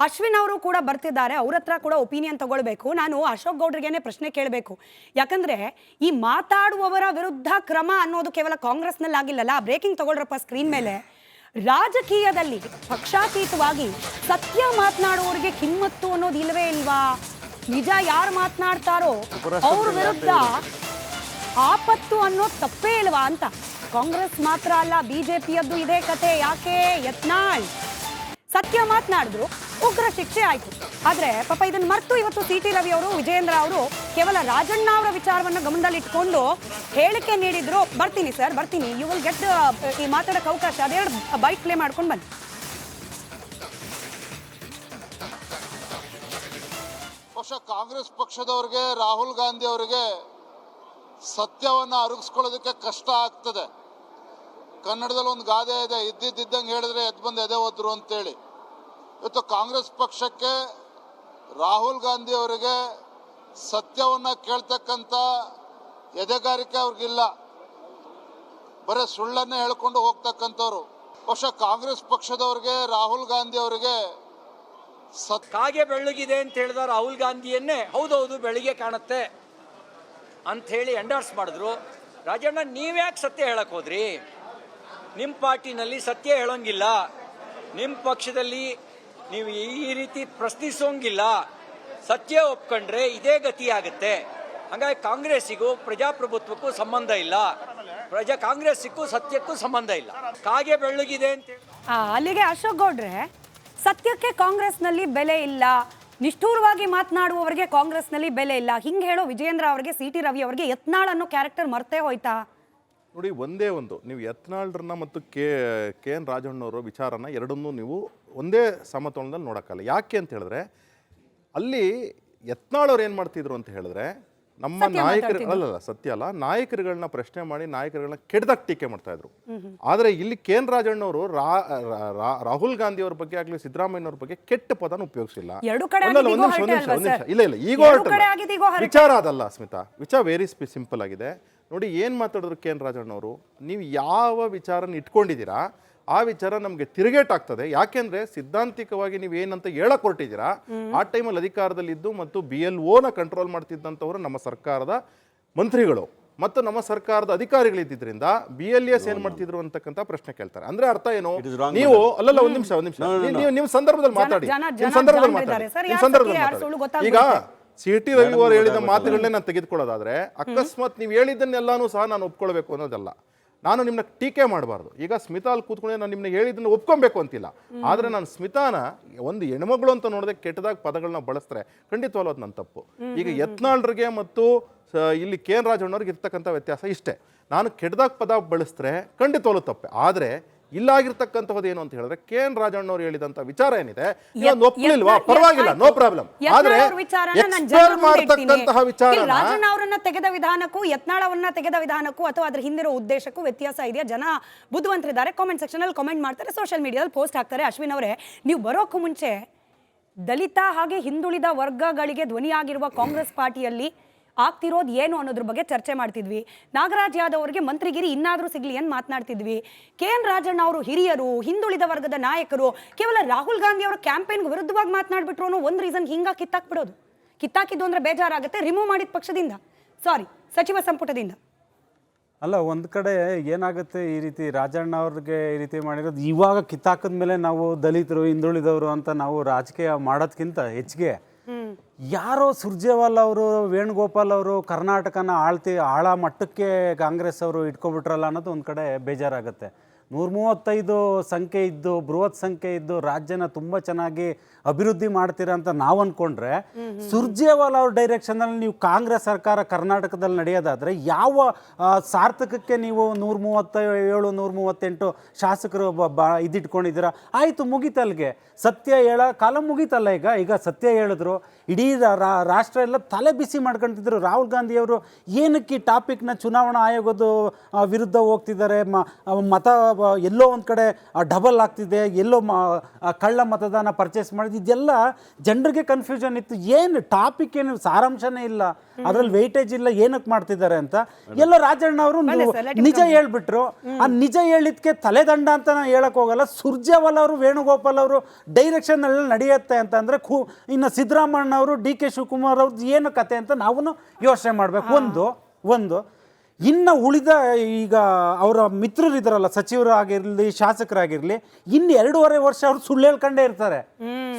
ಅಶ್ವಿನ್ ಅವರು ಕೂಡ ಬರ್ತಿದ್ದಾರೆ, ಅವ್ರ ಹತ್ರ ಕೂಡ ಒಪಿನಿಯನ್ ತಗೊಳ್ಬೇಕು. ನಾನು ಅಶೋಕ್ ಗೌಡ್ರಿಗೇನೆ ಪ್ರಶ್ನೆ ಕೇಳಬೇಕು. ಯಾಕಂದ್ರೆ ಈ ಮಾತಾಡುವವರ ವಿರುದ್ಧ ಕ್ರಮ ಅನ್ನೋದು ಕೇವಲ ಕಾಂಗ್ರೆಸ್ ನಲ್ಲಿ ಆಗಿಲ್ಲಲ್ಲ. ಬ್ರೇಕಿಂಗ್ ತಗೊಳ್ರಪ್ಪ ಸ್ಕ್ರೀನ್ ಮೇಲೆ. ರಾಜಕೀಯದಲ್ಲಿ ಪಕ್ಷಾತೀತವಾಗಿ ಸತ್ಯ ಮಾತನಾಡುವವರಿಗೆ ಕಿಮ್ಮತ್ತು ಅನ್ನೋದು ಇಲ್ವೇ ಇಲ್ವಾ? ನಿಜ ಯಾರು ಮಾತನಾಡ್ತಾರೋ ಅವ್ರ ವಿರುದ್ಧ ಆಪತ್ತು ಅನ್ನೋದು ತಪ್ಪೇ ಇಲ್ವಾ ಅಂತ. ಕಾಂಗ್ರೆಸ್ ಮಾತ್ರ ಅಲ್ಲ, ಬಿಜೆಪಿಯದ್ದು ಇದೇ ಕತೆ. ಯಾಕೆ? ಯತ್ನಾಳ್ ಸತ್ಯ ಮಾತನಾಡಿದ್ರು, ಉಗ್ರ ಶಿಕ್ಷೆ ಆಯ್ತು. ಆದ್ರೆ ಪಾಪ ಇದನ್ನ ಮರೆತು ಇವತ್ತು ಸಿ ಟಿ ರವಿ ಅವರು, ವಿಜಯೇಂದ್ರ ಅವರು ಕೇವಲ ರಾಜಣ್ಣ ಅವರ ವಿಚಾರವನ್ನು ಗಮನದಲ್ಲಿಟ್ಕೊಂಡು ಹೇಳಿಕೆ ನೀಡಿದ್ರು. ಬರ್ತೀನಿ ಸರ್, ಬರ್ತೀನಿ, ಯು ವಿಲ್ ಗೆಟ್ ಈ ಮಾತಾಡೋಕೆ ಅವಕಾಶ. ಅದೆರಡು ಬೈಟ್ ಪ್ಲೇ ಮಾಡ್ಕೊಂಡು ಬನ್ನಿ. ಬಹುಶಃ ಕಾಂಗ್ರೆಸ್ ಪಕ್ಷದವರಿಗೆ, ರಾಹುಲ್ ಗಾಂಧಿ ಅವರಿಗೆ ಸತ್ಯವನ್ನು ಅರಗಿಸ್ಕೊಳ್ಳೋದಕ್ಕೆ ಕಷ್ಟ ಆಗ್ತದೆ. ಕನ್ನಡದಲ್ಲಿ ಒಂದು ಗಾದೆ ಇದೆ, ಇದ್ದಿದ್ದಂಗೆ ಹೇಳಿದ್ರೆ ಎದ್ದು ಬಂದು ಎದೆ ಹೋದ್ರು ಅಂತೇಳಿ. ಇವತ್ತು ಕಾಂಗ್ರೆಸ್ ಪಕ್ಷಕ್ಕೆ, ರಾಹುಲ್ ಗಾಂಧಿ ಅವರಿಗೆ ಸತ್ಯವನ್ನು ಕೇಳ್ತಕ್ಕಂಥ ಎದೆಗಾರಿಕೆ ಅವ್ರಿಗಿಲ್ಲ. ಬರೀ ಸುಳ್ಳನ್ನೇ ಹೇಳ್ಕೊಂಡು ಹೋಗ್ತಕ್ಕಂಥವ್ರು. ಬಹುಶಃ ಕಾಂಗ್ರೆಸ್ ಪಕ್ಷದವ್ರಿಗೆ, ರಾಹುಲ್ ಗಾಂಧಿ ಅವರಿಗೆ ಕಾಗೆ ಬೆಳ್ಳಗಿದೆ ಅಂತ ಹೇಳಿದ ರಾಹುಲ್ ಗಾಂಧಿಯನ್ನೇ ಹೌದೌದು ಬೆಳಿಗ್ಗೆ ಕಾಣುತ್ತೆ ಅಂಥೇಳಿ ಎಂಡರ್ಸ್ ಮಾಡಿದ್ರು. ರಾಜಣ್ಣ, ನೀವ್ಯಾಕೆ ಸತ್ಯ ಹೇಳಕ್ ಹೋದ್ರಿ? ನಿಮ್ಮ ಪಾರ್ಟಿನಲ್ಲಿ ಸತ್ಯ ಹೇಳೋಂಗಿಲ್ಲ, ನಿಮ್ಮ ಪಕ್ಷದಲ್ಲಿ ನೀವು ಈ ರೀತಿ ಪ್ರಶ್ನಿಸೋಂಗಿಲ್ಲ. ಸತ್ಯ ಒಪ್ಕೊಂಡ್ರೆ ಇದೇ ಗತಿ ಆಗುತ್ತೆ. ಹಾಗಾಗಿ ಕಾಂಗ್ರೆಸ್ಸಿಗೂ ಪ್ರಜಾಪ್ರಭುತ್ವಕ್ಕೂ ಸಂಬಂಧ ಇಲ್ಲ, ಕಾಂಗ್ರೆಸ್ಸಿಗೂ ಸತ್ಯಕ್ಕೂ ಸಂಬಂಧ ಇಲ್ಲ. ಕಾಗೆ ಬೆಳ್ಳಗಿದೆ ಅಂತ ಅಲ್ಲಿಗೆ ಅಶೋಕ್ ಗೌಡ್ರೆ, ಸತ್ಯಕ್ಕೆ ಕಾಂಗ್ರೆಸ್ನಲ್ಲಿ ಬೆಲೆ ಇಲ್ಲ, ನಿಷ್ಠೂರವಾಗಿ ಮಾತನಾಡುವವರಿಗೆ ಕಾಂಗ್ರೆಸ್ನಲ್ಲಿ ಬೆಲೆ ಇಲ್ಲ, ಹಿಂಗೆ ಹೇಳೋ ವಿಜಯೇಂದ್ರ ಅವರಿಗೆ, ಸಿ ಟಿ ರವಿ ಅವರಿಗೆ ಯತ್ನಾಳ್ ಅನ್ನೋ ಕ್ಯಾರೆಕ್ಟರ್ ಮರ್ತೇ ಹೋಯ್ತಾ? ನೋಡಿ, ಒಂದೇ ಒಂದು, ನೀವು ಯತ್ನಾಳ್ರನ್ನ ಮತ್ತು ಕೆ ಎನ್ ರಾಜಣ್ಣವರ ವಿಚಾರನ ಎರಡನ್ನೂ ನೀವು ಒಂದೇ ಸಮತೋಲನದಲ್ಲಿ ನೋಡೋಕ್ಕಲ್ಲ. ಯಾಕೆ ಅಂತ ಹೇಳಿದ್ರೆ, ಅಲ್ಲಿ ಯತ್ನಾಳವ್ರು ಏನು ಮಾಡ್ತಿದ್ರು ಅಂತ ಹೇಳಿದ್ರೆ, ನಮ್ಮ ನಾಯಕರು ಅಲ್ಲಲ್ಲ, ಸತ್ಯ ಅಲ್ಲ, ನಾಯಕರುಗಳನ್ನ ಪ್ರಶ್ನೆ ಮಾಡಿ ನಾಯಕರುಗಳನ್ನ ಕೆಟ್ಟದಾಗ ಟೀಕೆ ಮಾಡ್ತಾ ಇದ್ರು. ಆದರೆ ಇಲ್ಲಿ ಕೆ ಎನ್ ರಾಜಣ್ಣವರು ರಾಹುಲ್ ಗಾಂಧಿ ಅವ್ರ ಬಗ್ಗೆ ಆಗಲಿ ಸಿದ್ದರಾಮಯ್ಯವ್ರ ಬಗ್ಗೆ ಕೆಟ್ಟ ಪದನ ಉಪಯೋಗಿಸಿಲ್ಲ. ಇಲ್ಲ ಈಗೋ ವಿಚಾರ ಅದಲ್ಲ ಸ್ಮಿತಾ, ವಿಚಾರ ವೆರಿ ಸಿಂಪಲ್ ಆಗಿದೆ. ನೋಡಿ, ಏನು ಮಾತಾಡಿದ್ರು ಕೆ ಎನ್ ರಾಜಣ್ಣವರು, ನೀವು ಯಾವ ವಿಚಾರನ ಇಟ್ಕೊಂಡಿದ್ದೀರಾ ಆ ವಿಚಾರ ನಮಗೆ ತಿರುಗೇಟಾಗ್ತದೆ. ಯಾಕೆಂದ್ರೆ ಸಿದ್ಧಾಂತಿಕವಾಗಿ ನೀವು ಏನಂತ ಹೇಳಕ್ ಹೊರಟಿದ್ದೀರಾ, ಆ ಟೈಮಲ್ಲಿ ಅಧಿಕಾರದಲ್ಲಿದ್ದು ಮತ್ತು BLOನ ಕಂಟ್ರೋಲ್ ಮಾಡ್ತಿದ್ದಂಥವ್ರು ನಮ್ಮ ಸರ್ಕಾರದ ಮಂತ್ರಿಗಳು ಮತ್ತು ನಮ್ಮ ಸರ್ಕಾರದ ಅಧಿಕಾರಿಗಳಿದ್ದರಿಂದ BLS ಏನ್ ಮಾಡ್ತಿದ್ರು ಅಂತಕ್ಕಂಥ ಪ್ರಶ್ನೆ ಕೇಳ್ತಾರೆ. ಅಂದ್ರೆ ಅರ್ಥ ಏನು? ನೀವು ಅಲ್ಲಲ್ಲ, ಒಂದ್ ನಿಮಿಷ ನಿಮ್ಮ ಸಂದರ್ಭದಲ್ಲಿ ಮಾತಾಡಿ, ಈಗ ಸಿ ಟಿ ರವಿ ಅವರು ಹೇಳಿದ ಮಾತುಗಳನ್ನೇ ನಾನು ತೆಗೆದುಕೊಳ್ಳೋದಾದ್ರೆ, ಅಕಸ್ಮಾತ್ ನೀವು ಹೇಳಿದ್ದನ್ನೆಲ್ಲಾನು ಸಹ ನಾನು ಒಪ್ಕೊಳ್ಬೇಕು ಅನ್ನೋದಲ್ಲ. ನಾನು ನಿಮ್ಮನ್ನ ಟೀಕೆ ಮಾಡಬಾರ್ದು. ಈಗ ಸ್ಮಿತಾ ಅಲ್ಲಿ ಕೂತ್ಕೊಂಡೆ ನಾನು ನಿಮ್ಮನ್ನ ಹೇಳಿದ್ದನ್ನು ಒಪ್ಕೊಬೇಕು ಅಂತಿಲ್ಲ. ಆದರೆ ನಾನು ಸ್ಮಿತಾನ ಒಂದು ಹೆಣ್ಮಗಳು ಅಂತ ನೋಡದೆ ಕೆಟ್ಟದಾಗ ಪದಗಳನ್ನ ಬಳಸಿದ್ರೆ ಖಂಡಿತವಾಗ್ಲೂ ಅದು ನನ್ನ ತಪ್ಪು. ಈಗ ಯತ್ನಾಳ್ರಿಗೆ ಮತ್ತು ಇಲ್ಲಿ ಕೆ ಎನ್ ರಾಜಣ್ಣವ್ರಿಗೆ ಇರ್ತಕ್ಕಂಥ ವ್ಯತ್ಯಾಸ ಇಷ್ಟೇ. ನಾನು ಕೆಟ್ಟದಾಗ ಪದ ಬಳಸಿದ್ರೆ ಖಂಡಿತವಾಗ್ಲೂ ತಪ್ಪೆ. ಆದರೆ ಇಲ್ಲಾಗಿರ್ತಕ್ಕಂಥದ್ದು ಏನು ಅಂತ ಹೇಳಿದ್ರೆ, ಕೆ ಎನ್ ರಾಜಣ್ಣವ್ರು ಹೇಳಿದಂತ ವಿಚಾರ ಏನಿದೆ, ಒಪ್ಪಲಿಲ್ವಾ, ಪರವಾಗಿಲ್ಲ, ನೋ ಪ್ರಾಬ್ಲಮ್. ಆದ್ರೆ ಮಾಡ್ತಕ್ಕಂತಹ ವಿಚಾರ ರಾಜಣ್ಣ ಅವರನ್ನ ತೆಗೆದ ವಿಧಾನಕ್ಕೂ ಯತ್ನಾಳ್ ಅವರನ್ನ ತೆಗೆದ ವಿಧಾನಕ್ಕೂ ಅಥವಾ ಅದ್ರ ಹಿಂದಿರೋ ಉದ್ದೇಶಕ್ಕೂ ವ್ಯತ್ಯಾಸ ಇದೆಯಾ? ಜನ ಬುದ್ಧಿವಂತರಿದ್ದಾರೆ, ಕಾಮೆಂಟ್ ಸೆಕ್ಷನ್ ಅಲ್ಲಿ ಕಾಮೆಂಟ್ ಮಾಡ್ತಾರೆ, ಸೋಷಿಯಲ್ ಮೀಡಿಯಾದಲ್ಲಿ ಪೋಸ್ಟ್ ಹಾಕ್ತಾರೆ. ಅಶ್ವಿನ್ ಅವರೇ, ನೀವು ಬರೋಕ್ಕೂ ಮುಂಚೆ ದಲಿತ ಹಾಗೆ ಹಿಂದುಳಿದ ವರ್ಗಗಳಿಗೆ ಧ್ವನಿಯಾಗಿರುವ ಕಾಂಗ್ರೆಸ್ ಪಾರ್ಟಿಯಲ್ಲಿ ಆಗ್ತಿರೋದು ಏನು ಅನ್ನೋದ್ರ ಬಗ್ಗೆ ಚರ್ಚೆ ಮಾಡ್ತಿದ್ವಿ. ನಾಗರಾಜ್ ಯಾದವ್ ಅವರಿಗೆ ಮಂತ್ರಿಗಿರಿ ಇನ್ನಾದರೂ ಸಿಗ್ಲಿ ಅಂತ ಮಾತನಾಡ್ತಿದ್ವಿ. ಕೆ ಎನ್ ರಾಜಣ್ಣ ಅವರು ಹಿರಿಯರು, ಹಿಂದುಳಿದ ವರ್ಗದ ನಾಯಕರು, ಕೇವಲ ರಾಹುಲ್ ಗಾಂಧಿ ಅವರ ಕ್ಯಾಂಪೇನ್ಗೆ ವಿರುದ್ಧವಾಗಿ ಮಾತನಾಡ್ಬಿಟ್ರು ಅನ್ನೋ ಒಂದು ರೀಸನ್ ಹಿಂಗ ಕಿತ್ತಾಕ್ಬಿಡೋದು. ಕಿತ್ತಾಕಿದ್ದು ಅಂದ್ರೆ ಬೇಜಾರಾಗುತ್ತೆ, ರಿಮೂವ್ ಮಾಡಿದ ಪಕ್ಷದಿಂದ, ಸಾರಿ ಸಚಿವ ಸಂಪುಟದಿಂದ. ಅಲ್ಲ, ಒಂದು ಕಡೆ ಏನಾಗುತ್ತೆ, ಈ ರೀತಿ ರಾಜಣ್ಣ ಅವ್ರಿಗೆ ಈ ರೀತಿ ಮಾಡಿರೋದು ಇವಾಗ ಕಿತ್ತಾಕದ ಮೇಲೆ ನಾವು ದಲಿತರು, ಹಿಂದುಳಿದವರು ಅಂತ ನಾವು ರಾಜಕೀಯ ಮಾಡೋದಕ್ಕಿಂತ ಹೆಚ್ಚಿಗೆ ಯಾರೋ ಸುರ್ಜೇವಾಲ್ ಅವರು, ವೇಣುಗೋಪಾಲ್ ಅವರು ಕರ್ನಾಟಕನ ಆಳ ಮಟ್ಟಕ್ಕೆ ಕಾಂಗ್ರೆಸ್ ಅವರು ಇಟ್ಕೊಬಿಟ್ರಲ್ಲ ಅನ್ನೋದು ಒಂದು ಕಡೆ ಬೇಜಾರಾಗುತ್ತೆ. 135 ಸಂಖ್ಯೆ ಇದ್ದು, ಬೃಹತ್ ಸಂಖ್ಯೆ ಇದ್ದು ರಾಜ್ಯನ ತುಂಬ ಚೆನ್ನಾಗಿ ಅಭಿವೃದ್ಧಿ ಮಾಡ್ತೀರಾ ಅಂತ ನಾವು ಅಂದ್ಕೊಂಡ್ರೆ, ಸುರ್ಜೇವಾಲ್ ಅವ್ರ ಡೈರೆಕ್ಷನಲ್ಲಿ ನೀವು ಕಾಂಗ್ರೆಸ್ ಸರ್ಕಾರ ಕರ್ನಾಟಕದಲ್ಲಿ ನಡೆಯೋದಾದರೆ ಯಾವ ಸಾರ್ಥಕಕ್ಕೆ ನೀವು 137 138 ಶಾಸಕರು ಇದಿಟ್ಕೊಂಡಿದ್ದೀರಾ? ಆಯಿತು, ಮುಗಿತಲ್ಗೆ ಸತ್ಯ ಹೇಳ ಕಾಲ ಮುಗೀತಲ್ಲ. ಈಗ ಸತ್ಯ ಹೇಳಿದ್ರು, ಇಡೀ ರಾಷ್ಟ್ರ ಎಲ್ಲ ತಲೆ ಬಿಸಿ ಮಾಡ್ಕೊತಿದ್ರು. ರಾಹುಲ್ ಗಾಂಧಿಯವರು ಏನಕ್ಕೆ ಈ ಟಾಪಿಕ್ನ ಚುನಾವಣಾ ಆಯೋಗದ ವಿರುದ್ಧ ಹೋಗ್ತಿದ್ದಾರೆ, ಮತ ಎಲ್ಲೋ ಒಂದು ಕಡೆ ಡಬಲ್ ಆಗ್ತಿದೆ, ಎಲ್ಲೋ ಕಳ್ಳ ಮತದಾನ ಪರ್ಚೇಸ್ ಮಾಡಿದ್ದು, ಇದೆಲ್ಲ ಜನರಿಗೆ ಕನ್ಫ್ಯೂಷನ್ ಇತ್ತು. ಏನು ಟಾಪಿಕ್, ಏನು ಸಾರಾಂಶನೇ ಇಲ್ಲ, ಅದರಲ್ಲಿ ವೆಯ್ಟೇಜ್ ಇಲ್ಲ, ಏನಕ್ಕೆ ಮಾಡ್ತಿದ್ದಾರೆ ಅಂತ ಎಲ್ಲ ರಾಜಣ್ಣ ಅವರು ನಿಜ ಹೇಳ್ಬಿಟ್ರು. ಆ ನಿಜ ಹೇಳಿದ್ಕೆ ತಲೆದಂಡ ಅಂತ ಹೇಳಕ್ ಹೋಗಲ್ಲ. ಸುರ್ಜೇವಾಲ್ ಅವರು, ವೇಣುಗೋಪಾಲ್ ಅವರು ಡೈರೆಕ್ಷನ್ ಅಲ್ಲಿ ನಡೆಯುತ್ತೆ ಅಂತಂದ್ರೆ ಇನ್ನು ಸಿದ್ದರಾಮಯ್ಯ ಅವರು, DK ಶಿವಕುಮಾರ್ ಅವ್ರದ್ದು ಏನು ಕತೆ ಅಂತ ನಾವು ಯೋಚನೆ ಮಾಡಬೇಕು. ಒಂದು ಇನ್ನು ಉಳಿದ ಈಗ ಅವರ ಮಿತ್ರರಿದ್ದಾರಲ್ಲ, ಸಚಿವರಾಗಿರಲಿ ಶಾಸಕರಾಗಿರಲಿ, ಇನ್ನು 2.5 ವರ್ಷ ಅವ್ರು ಸುಳ್ಳು ಹೇಳ್ಕೊಂಡೇ ಇರ್ತಾರೆ.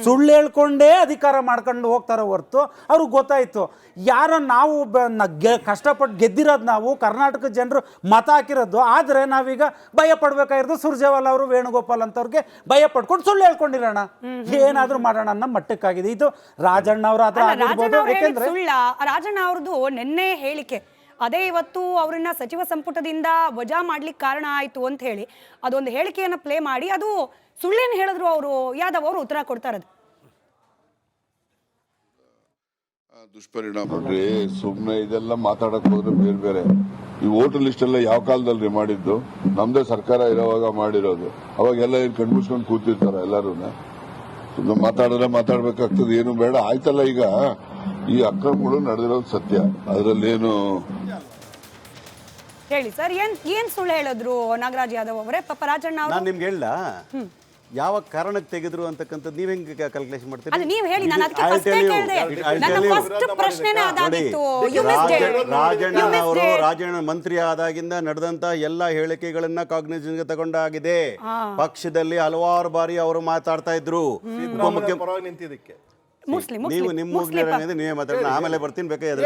ಸುಳ್ಳು ಹೇಳ್ಕೊಂಡೇ ಅಧಿಕಾರ ಮಾಡ್ಕೊಂಡು ಹೋಗ್ತಾರೆ ಹೊರತು ಅವ್ರಿಗೆ ಗೊತ್ತಾಯ್ತು ಯಾರೋ ನಾವು ಕಷ್ಟಪಟ್ಟು ಗೆದ್ದಿರೋದು, ನಾವು ಕರ್ನಾಟಕ ಜನರು ಮತ ಹಾಕಿರೋದು. ಆದರೆ ನಾವೀಗ ಭಯ ಪಡ್ಬೇಕಾಗಿರೋದು ಸುರ್ಜೇವಾಲಾ ಅವರು, ವೇಣುಗೋಪಾಲ್ ಅಂತವ್ರಿಗೆ ಭಯ ಪಡ್ಕೊಂಡು ಸುಳ್ಳು ಹೇಳ್ಕೊಂಡಿರೋಣ, ಏನಾದ್ರೂ ಮಾಡೋಣ ಅನ್ನೋ ಮಟ್ಟಕ್ಕಾಗಿದೆ. ಇದು ರಾಜಣ್ಣ ಅವರ ಹತ್ರ ಆಗಿರ್ಬೋದು. ಯಾಕೆಂದ್ರೆ ರಾಜಣ್ಣ ಅವ್ರದ್ದು ನಿನ್ನೆ ಹೇಳಿಕೆ ಅದೇ ಇವತ್ತು ಅವರನ್ನ ಸಚಿವ ಸಂಪುಟದಿಂದ ವಜಾ ಮಾಡ್ಲಿಕ್ಕೆ ಕಾರಣ ಆಯ್ತು ಅಂತ ಹೇಳಿ ಅದೊಂದು ಹೇಳಿಕೆಯನ್ನು ಪ್ಲೇ ಮಾಡಿ ಅದು ಸುಳ್ಳೇನು ಹೇಳಿದ್ರು ಅವರು, ಯಾದವ್ ಅವರು ಉತ್ತರ ಕೊಡ್ತಾರೆ. ದುಷ್ಪರಿಣಾಮ ಸುಮ್ಮನೆ ಇದೆಲ್ಲ ಮಾತಾಡಕ್ ಹೋದ್ರೆ ಬೇರೆ ಬೇರೆ. ಈ ವೋಟರ್ ಲಿಸ್ಟ್ ಎಲ್ಲ ಯಾವ ಕಾಲದಲ್ಲಿ ಮಾಡಿದ್ದು? ನಮ್ದೇ ಸರ್ಕಾರ ಇರೋವಾಗ ಮಾಡಿರೋದು. ಅವಾಗೆಲ್ಲ ಏನ್ ಕಣ್ಮುಚ್ಕೊಂಡು ಕೂತಿರ್ತಾರ ಎಲ್ಲರೂ? ಸುಮ್ಮನೆ ಮಾತಾಡಿದ್ರೆ ಮಾತಾಡ್ಬೇಕಾಗ್ತದೆ, ಏನು ಬೇಡ. ಆಯ್ತಲ್ಲ, ಈಗ ಈ ಅಕ್ರಮಗಳು ನಡೆದಿರೋದು ಸತ್ಯ, ಅದರಲ್ಲೇನು. ಹೇಳಿ ಸರ್, ಏನ್ ಸುಳ್ಳು ಹೇಳಿದ್ರು ನಾಗರಾಜ್ ಯಾದವ್ ಅವರೇ? ಪಾಪ ರಾಜಣ್ಣ ಅವರು ನಾನು ನಿಮ್ಗೆ ಹೇಳ ಯಾವ ಕಾರಣಕ್ಕೆ ತೆಗೆದ್ರು ಅಂತಕ್ಕಂಥದ್ದು ನೀವ್ ಹೆಂಗೆ ಕ್ಯಾಲ್ಕುಲೇಷನ್ ಮಾಡ್ತೀರಿ? ಅದು ನೀವು ಹೇಳಿ, ನಾನು ಅದಕ್ಕೆ ಫಸ್ಟ್ ಕೇಳಿದೆ. ನನ್ನ ಫಸ್ಟ್ ಪ್ರಶ್ನೆನೇ ಅದಾಗಿತ್ತು. ರಾಜಣ್ಣ ಮಂತ್ರಿ ಆದಾಗಿಂದ ನಡೆದಂತ ಎಲ್ಲಾ ಹೇಳಿಕೆಗಳನ್ನ ಕಾಗ್ನಿಷನ್ಗೆ ತಗೊಂಡಾಗಿದೆ. ಪಕ್ಷದಲ್ಲಿ ಹಲವಾರು ಬಾರಿ ಅವರು ಮಾತಾಡ್ತಾ ಇದ್ರು. ಪರವಾಗಿ ನಿಂತಿದ್ದಕ್ಕೆ ನೀವು ನಿಮ್ಮ ನೀವೇ ಮಾತಾಡೋಣ, ಆಮೇಲೆ ಬರ್ತೀನಿ ಬೇಕಾದ್ರೆ.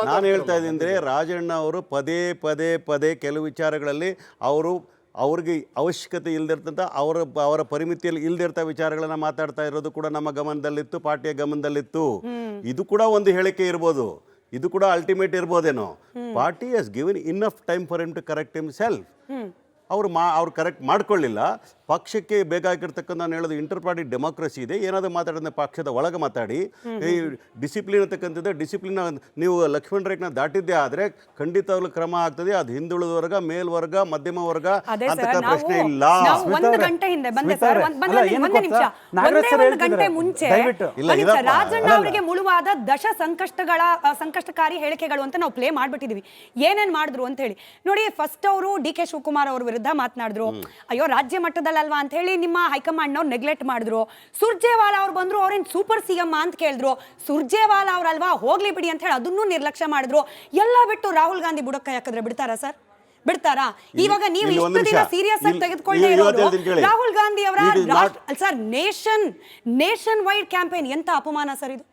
ನಾನು ಹೇಳ್ತಾ ಇದ್ದೀನಿ ಅಂದ್ರೆ ರಾಜಣ್ಣ ಅವರು ಪದೇ ಪದೇ ಪದೇ ಕೆಲವು ವಿಚಾರಗಳಲ್ಲಿ ಅವ್ರಿಗೆ ಅವಶ್ಯಕತೆ ಇಲ್ದಿರ್ತಂತ ಅವರ ಪರಿಮಿತಿಯಲ್ಲಿ ಇಲ್ದಿರ್ತ ವಿಚಾರಗಳನ್ನ ಮಾತಾಡ್ತಾ ಇರೋದು ಕೂಡ ನಮ್ಮ ಗಮನದಲ್ಲಿತ್ತು, ಪಾರ್ಟಿಯ ಗಮನದಲ್ಲಿತ್ತು. ಇದು ಕೂಡ ಒಂದು ಹೇಳಿಕೆ ಇರ್ಬೋದು, ಇದು ಕೂಡ ಅಲ್ಟಿಮೇಟ್ ಇರ್ಬೋದೇನೋ. Party has given enough time for him to correct himself. ಅವ್ರು ಕರೆಕ್ಟ್ ಮಾಡ್ಕೊಳ್ಳಿಲ್ಲ. ಪಕ್ಷಕ್ಕೆ ಬೇಕಾಗಿರ್ತಕ್ಕಂಥ ನಾನು ಹೇಳೋದು ಇಂಟರ್ ಪಾರ್ಟಿ ಡೆಮೋಕ್ರಸಿ ಇದೆ. ಏನಾದರೂ ಮಾತಾಡಿದ್ರೆ ಪಕ್ಷದ ಒಳಗೆ ಮಾತಾಡಿ. ಈ ಡಿಸಿಪ್ಲಿನ್ ಅಂತಕ್ಕಂಥದ್ದು, ಡಿಸಿಪ್ಲಿನ್ ನೀವು ಲಕ್ಷ್ಮಣ್ ರೇಖೆನ ದಾಟಿದ್ದೇ ಆದರೆ ಖಂಡಿತವಾಗ್ಲೂ ಕ್ರಮ ಆಗ್ತದೆ. ಅದು ಹಿಂದುಳಿದ ವರ್ಗ, ಮೇಲ್ವರ್ಗ, ಮಧ್ಯಮ ವರ್ಗ ಅಂತ ಪ್ರಶ್ನೆ ಇಲ್ಲ. ಒಂದು ಗಂಟೆ ಹಿಂದೆ ಬಂದೆ ಸರ್, ಗಂಟೆ ಮುಂಚೆ ರಾಜಣ್ಣ ಅವರಿಗೆ ಮುಳುವಾದ ಸಂಕಷ್ಟಕಾರಿ ಹೇಳಿಕೆಗಳು ಅಂತ ನಾವು ಪ್ಲೇ ಮಾಡ್ಬಿಟ್ಟಿದೀವಿ. ಏನೇನ್ ಮಾಡಿದ್ರು ಅಂತ ಹೇಳಿ ನೋಡಿ. ಫಸ್ಟ್ ಅವರು ಡಿ ಕೆ ಶಿವಕುಮಾರ್ ಅವ್ರ ವಿರುದ್ಧ ಮಾತನಾಡಿದ್ರು. ಅಯ್ಯೋ ರಾಜ್ಯ ಮಟ್ಟದಲ್ವಾ ಅಂತ ಹೇಳಿ ನಿಮ್ಮ ಹೈಕಮಾಂಡ್ ಅವ್ರು ನೆಗ್ಲೆಕ್ಟ್ ಮಾಡಿದ್ರು. ಸುರ್ಜೇವಾಲಾ ಅವ್ರು ಬಂದ್ರು, ಅವ್ರೇನ್ ಸೂಪರ್ ಸಿಎಂ ಅಂತ ಕೇಳಿದ್ರು. ಸುರ್ಜೇವಾಲಾ ಅವ್ರಲ್ವಾ, ಹೋಗ್ಲಿ ಬಿಡಿ ಅಂತ ಹೇಳಿ ಅದನ್ನೂ ನಿರ್ಲಕ್ಷ್ಯ ಮಾಡಿದ್ರು. ಎಲ್ಲ ಬಿಟ್ಟು ರಾಹುಲ್ ಗಾಂಧಿ ಬುಡಕ್ಕ ಹಾಕಿದ್ರೆ ಬಿಡ್ತಾರಾ ಸರ್? ಬಿಡ್ತಾರಾ? ಇವಾಗ ನೀವು ಇಷ್ಟು ದಿನ ಸೀರಿಯಸ್ ಆಗಿ ತೆಗೆದುಕೊಳ್ಳೇ ಇರೋದು ರಾಹುಲ್ ಗಾಂಧಿ ಅವರ ಸರ್ ನೇಷನ್ ವೈಡ್ ಕ್ಯಾಂಪೇನ್. ಎಂತ ಅಪಮಾನ ಸರ್ ಇದು!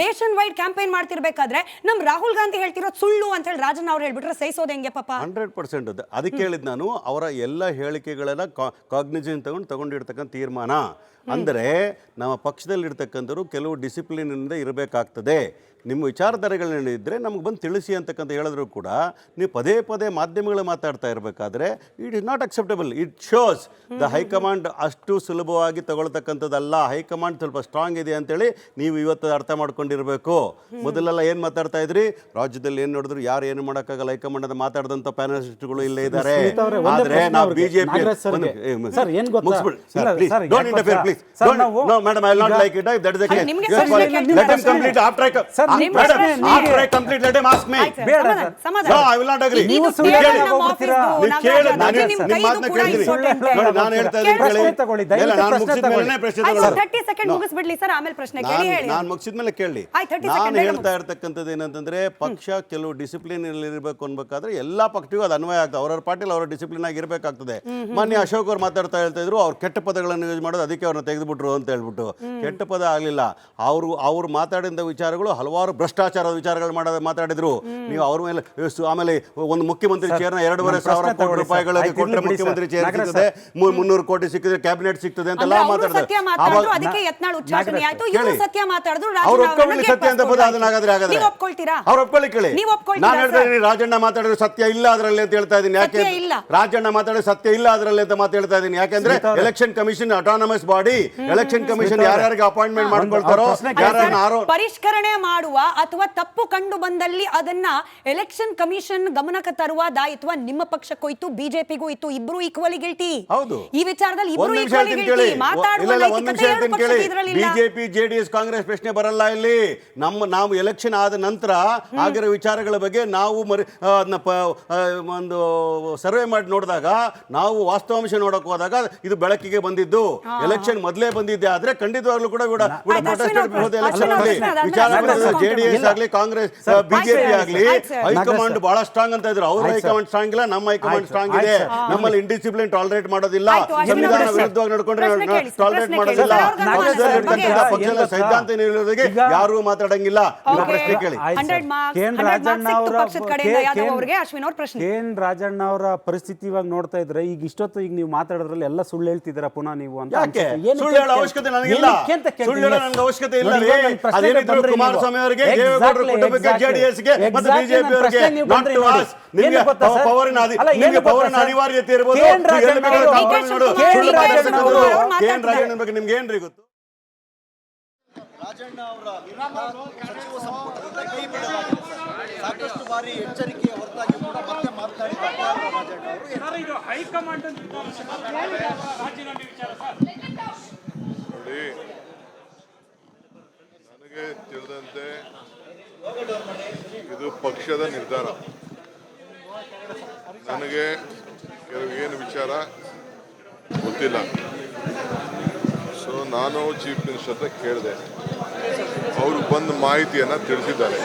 ನೇಷನ್ ವೈಡ್ ಕ್ಯಾಂಪೇನ್ ಮಾಡ್ತಿರ್ಬೇಕಾದ್ರೆ ನಮ್ ರಾಹುಲ್ ಗಾಂಧಿ ಹೇಳ್ತಿರೋದು ಸುಳ್ಳು ಅಂತ ಹೇಳಿ ರಾಜಣ್ಣ ಅವ್ರು ಹೇಳ್ಬಿಟ್ರೆ ಸಹಿಸೋದು ಹೆಂಗೆ ಪಾಪ? 100% ಅದಕ್ಕೆ ಹೇಳಿದ್ ನಾನು, ಅವರ ಎಲ್ಲ ಹೇಳಿಕೆಗಳೆಲ್ಲ ಕಾಗ್ನಿಷನ್ ತಗೊಂಡಿರ್ತಕ್ಕಂಥ ತೀರ್ಮಾನ. ಅಂದರೆ ನಮ್ಮ ಪಕ್ಷದಲ್ಲಿರ್ತಕ್ಕಂಥವ್ರು ಕೆಲವು ಡಿಸಿಪ್ಲಿನಿಂದ ಇರಬೇಕಾಗ್ತದೆ. ನಿಮ್ಮ ವಿಚಾರಧಾರೆಗಳೇನಿದ್ರೆ ನಮ್ಗೆ ಬಂದು ತಿಳಿಸಿ ಅಂತಕ್ಕಂಥ ಹೇಳಿದ್ರು ಕೂಡ ನೀವು ಪದೇ ಪದೇ ಮಾಧ್ಯಮಗಳು ಮಾತಾಡ್ತಾ ಇರಬೇಕಾದ್ರೆ it is not acceptable. It shows the high command ಅಷ್ಟು ಸುಲಭವಾಗಿ ತಗೊಳ್ತಕ್ಕಂಥದ್ದಲ್ಲ. ಹೈಕಮಾಂಡ್ ಸ್ವಲ್ಪ ಸ್ಟ್ರಾಂಗ್ ಇದೆ ಅಂತೇಳಿ ನೀವು ಇವತ್ತು ಅರ್ಥ ಮಾಡ್ಕೊಂಡಿರಬೇಕು. ಮೊದಲೆಲ್ಲ ಏನು ಮಾತಾಡ್ತಾ ಇದ್ರಿ, ರಾಜ್ಯದಲ್ಲಿ ಏನು ನೋಡಿದ್ರು ಯಾರು ಏನು ಮಾಡೋಕ್ಕಾಗಲ್ಲ, ಹೈಕಮಾಂಡ್ ಅಂತ ಮಾತಾಡಿದಂಥ ಪ್ಯಾನಲಿಸ್ಟ್ಗಳು ಇಲ್ಲೇ ಇದ್ದಾರೆ. ಆದರೆ ನಾವು BJP madam I not like it. That is the case. Let him complete after I complete, let him ask me. No, I will not agree. ನೀವು ಕೇಳಿ ನಿಮ್ಮ ಮಾತನ್ನ ಕೇಳಿದ್ರಿ. ನಾನು ಹೇಳ್ತಾ ಇದ್ದೀನಿ, ನಾನು ಮುಗಿಸಿದ ಮೇಲೆ ಪ್ರಶ್ನೆ ತಗೊಳ್ಳೋದು. 30 ಸೆಕೆಂಡ್ ಮುಗಿಸ್ಬಿಡ್ಲಿ ಸರ್, ಆಮೇಲೆ ಪ್ರಶ್ನೆ ಕೇಳಿ ಹೇಳಿ. ನಾನು ಮುಗಿಸಿದ ಮೇಲೆ ಕೇಳಿ. ನಾನು ಹೇಳ್ತಾ ಇರ್ತಕ್ಕಂಥದ್ದು ಏನಂತಂದ್ರೆ, ಪಕ್ಷ ಕೆಲವು ಡಿಸಿಪ್ಲಿನ್ ಇರಬೇಕು ಅನ್ಬೇಕಾದ್ರೆ ಎಲ್ಲಾ ಪಕ್ಷಕ್ಕೂ ಅದು ಅನ್ವಯ ಆಗ್ತದೆ. ಅವರ ಪಾರ್ಟಿಲಿ ಅವರ ಡಿಸಿಪ್ಲಿನ್ ಆಗಿ ಇರಬೇಕಾಗ್ತದೆ. ಮಾನ್ಯ ಅಶೋಕ್ ಅವ್ರು ಹೇಳ್ತಾ ಇದ್ರು, ಅವ್ರು ಕೆಟ್ಟ ಪದಗಳನ್ನು ಯೂಸ್ ಮಾಡೋದು, ಅದಕ್ಕೆ ಅವ್ರನ್ನ ತೆಗೆದುಬಿಟ್ರು ಅಂತ ಹೇಳ್ಬಿಟ್ಟು. ಕೆಟ್ಟ ಪದ ಆಗಲಿಲ್ಲ. ಅವ್ರು ಮಾತಾಡಿದ ವಿಚಾರಗಳು ಹಲವಾರು ಭ್ರಷ್ಟಾಚಾರದ ವಿಚಾರಗಳು ಮಾತಾಡಿದ್ರು. ನೀವು ಅವ್ರ ಮೇಲೆ ಆಮೇಲೆ ಒಂದು ಮುಖ್ಯಮಂತ್ರಿ ಚೇರ್ನ 2,500 ಕೋಟಿ ರೂಪಾಯಿಗಳಿಗೆ ಕೊಟ್ಟರೆ ಮುಖ್ಯಮಂತ್ರಿ ಚೇರ್ ಸಿಗ್ತದೆ, 300 ಕೋಟಿ ಸಿಕ್ಕಿದ್ರೆ ಕ್ಯಾಬಿನೆಟ್ ಸಿಗ್ತದೆ ಅಂತೆಲ್ಲ ಮಾತಾಡಿದ್ರು. ಅವ್ರು ಒಪ್ಕೊಳ್ಳಿ ಸತ್ಯ ಅಂತ ಬೋದು, ಅದನ್ನಾಗಾದ್ರೆ ಆಗಾದ್ರೆ ಅವ್ರು ಒಪ್ಕೊಳ್ಳಿ ಕೇಳಿ. ನಾನು ಹೇಳ್ತಾ ಇದ್ದೀನಿ, ರಾಜಣ್ಣ ಮಾತಾಡಿದ್ರೆ ಸತ್ಯ ಇಲ್ಲ ಅದರಲ್ಲಿ ಅಂತ ಹೇಳ್ತಾ ಇದ್ದೀನಿ. ಯಾಕೆ ರಾಜಣ್ಣ ಮಾತಾಡಿದ್ರೆ ಸತ್ಯ ಇಲ್ಲ ಅದರಲ್ಲಿ ಅಂತ ಮಾತು ಹೇಳ್ತಾ ಇದ್ದೀನಿ? ಯಾಕೆಂದ್ರೆ election commission autonomous body. Election commission ಯಾರ್ಯಾರಿಗೆ ಅಪಾಯಿಂಟ್ಮೆಂಟ್ ಮಾಡ್ಕೊಳ್ತಾರೋ, ಪರಿಷ್ಕರಣೆ ಮಾಡುವ ಅಥವಾ ತಪ್ಪು ಕಂಡು ಬಂದಲ್ಲಿ ಅದನ್ನ ಎಲೆಕ್ಷನ್ ಕಮಿಷನ್ ಗಮನಕ್ಕೆ ತರುವ ದಾಯಿತ್ವ ನಿಮ್ಮ ಪಕ್ಷಕ್ಕೂ ಇತ್ತು, ಬಿಜೆಪಿಗೂ ಇತ್ತು. ಇಬ್ರು ಈಕ್ವಲಿ ಗಿಲ್ಟಿ. ಈ ವಿಚಾರದಲ್ಲಿ ಇಬ್ರು ಈಕ್ವಲಿ ಗಿಲ್ಟಿ. ಮಾತಾಡುವ ನೈತಿಕತೆ ಎರಡು ಪಕ್ಷದ ಇದರಲ್ಲಿಲ್ಲ. ಬಿಜೆಪಿ ಜೆಡಿಎಸ್ ಕಾಂಗ್ರೆಸ್ ಪ್ರಶ್ನೆ ಬರಲ್ಲ ಇಲ್ಲಿ. ನಾವು ಎಲೆಕ್ಷನ್ ಆದ ನಂತರ ಆಗಿರೋ ವಿಚಾರಗಳ ಬಗ್ಗೆ ನಾವು ಒಂದು ಸರ್ವೆ ಮಾಡಿ ನೋಡಿದಾಗ, ನಾವು ವಾಸ್ತವಾಂಶ ನೋಡಕ್ ಹೋದಾಗ ಇದು ಬೆಳಕಿಗೆ ಬಂದಿದ್ದು. ಎಲೆಕ್ಷನ್ ಮೊದಲೇ ಬಂದಿದ್ದೆ ಆದ್ರೆ ಖಂಡಿತವಾಗ್ಲೂ ಕೂಡ ವಿಚಾರ JDS ಆಗ್ಲಿ ಕಾಂಗ್ರೆಸ್ ಬಿಜೆಪಿ ಆಗ್ಲಿ ಹೈಕಮಾಂಡ್ ಬಹಳ ಸ್ಟ್ರಾಂಗ್ ಅಂತ ಇದ್ರು. ಅವ್ರ ಹೈಕಮಾಂಡ್ ಸ್ಟ್ರಾಂಗ್ ಇಲ್ಲ, ನಮ್ಮ ಹೈಕಮಾಂಡ್ ಸ್ಟ್ರಾಂಗ್ ಇದೆ. ನಮ್ಮಲ್ಲಿ ಇಂಡಿಸಿಪ್ಲಿನ್ ಟಾಲರೇಟ್ ಮಾಡೋದಿಲ್ಲ, ಸಂವಿಧಾನ ವಿರುದ್ಧವಾಗಿ ನಡ್ಕೊಂಡ್ರೆ ಟಾಲರೇಟ್ ಮಾಡೋದಿಲ್ಲ. ಪಕ್ಷದ ಸಿದ್ಧಾಂತ ನೀಡೋದಕ್ಕೆ ಯಾರು ಮಾತಾಡಂಗಿಲ್ಲ. ಪ್ರಶ್ನೆ ಕೇಳಿ. KN ರಾಜಣ್ಣ ಅವರ ಪರಿಸ್ಥಿತಿ ಇವಾಗ ನೋಡ್ತಾ ಇದ್ರೆ ಈಗ ಇಷ್ಟೊತ್ತು ಈಗ ನೀವು ಮಾತಾಡೋದ್ರಲ್ಲಿ ಎಲ್ಲ ಸುಳ್ಳು ಹೇಳ್ತಿದ್ದೀರಾ ಪುನಃ ನೀವು ಅಂತ. ಯಾಕೆ ಸುಳ್ಳು ಹೇಳೋ ಅವಶ್ಯಕತೆ ನನಗಿಲ್ಲ, ಸುಳ್ಳು ಹೇಳೋ ನನಗೆ ಅವಶ್ಯಕತೆ ಇಲ್ಲ. ಅದೇನಿದ್ರು ಕುಮಾರಸ್ವಾಮಿ ಅವರಿಗೆ, ದೇವೇಗೌಡರ ಕುಟುಂಬಕ್ಕೆ, JDSಗೆ ಮತ್ತು ಬಿಜೆಪಿ ಅವರಿಗೆ ನಿಮಗೆ ಪವರಿನ ಅನಿವಾರ್ಯತೆ ಇರಬಹುದು. KN ರಾಜಣ್ಣ ಬಗ್ಗೆ ನಿಮ್ಗೆ ಏನ್ರಿ ಗೊತ್ತು? ರಾಜಣ್ಣ ಅವರ ಸಚಿವ ಸಂಪುಟದಿಂದ ಕೈ ಬಿಡಲಾಗಿದೆ ಸರ್. ಸಾಕಷ್ಟು ಬಾರಿ ಎಚ್ಚರಿಕೆಯ ಹೊರತಾಗಿ ಕೂಡ ಮತ್ತೆ ಮಾತನಾಡಿದ್ದಾರೆ ರಾಜಣ್ಣ ನೋಡಿ, ನನಗೆ ತಿಳಿದಂತೆ ಇದು ಪಕ್ಷದ ನಿರ್ಧಾರ. ನನಗೆ ಏನು ವಿಚಾರ ಗೊತ್ತಿಲ್ಲ. ಸೊ ನಾನು ಚೀಫ್ ಮಿನಿಸ್ಟರ್ ಹತ್ರ ಕೇಳಿದೆ, ಅವರು ಬಂದು ಮಾಹಿತಿಯನ್ನು ತಿಳಿಸಿದ್ದಾರೆ.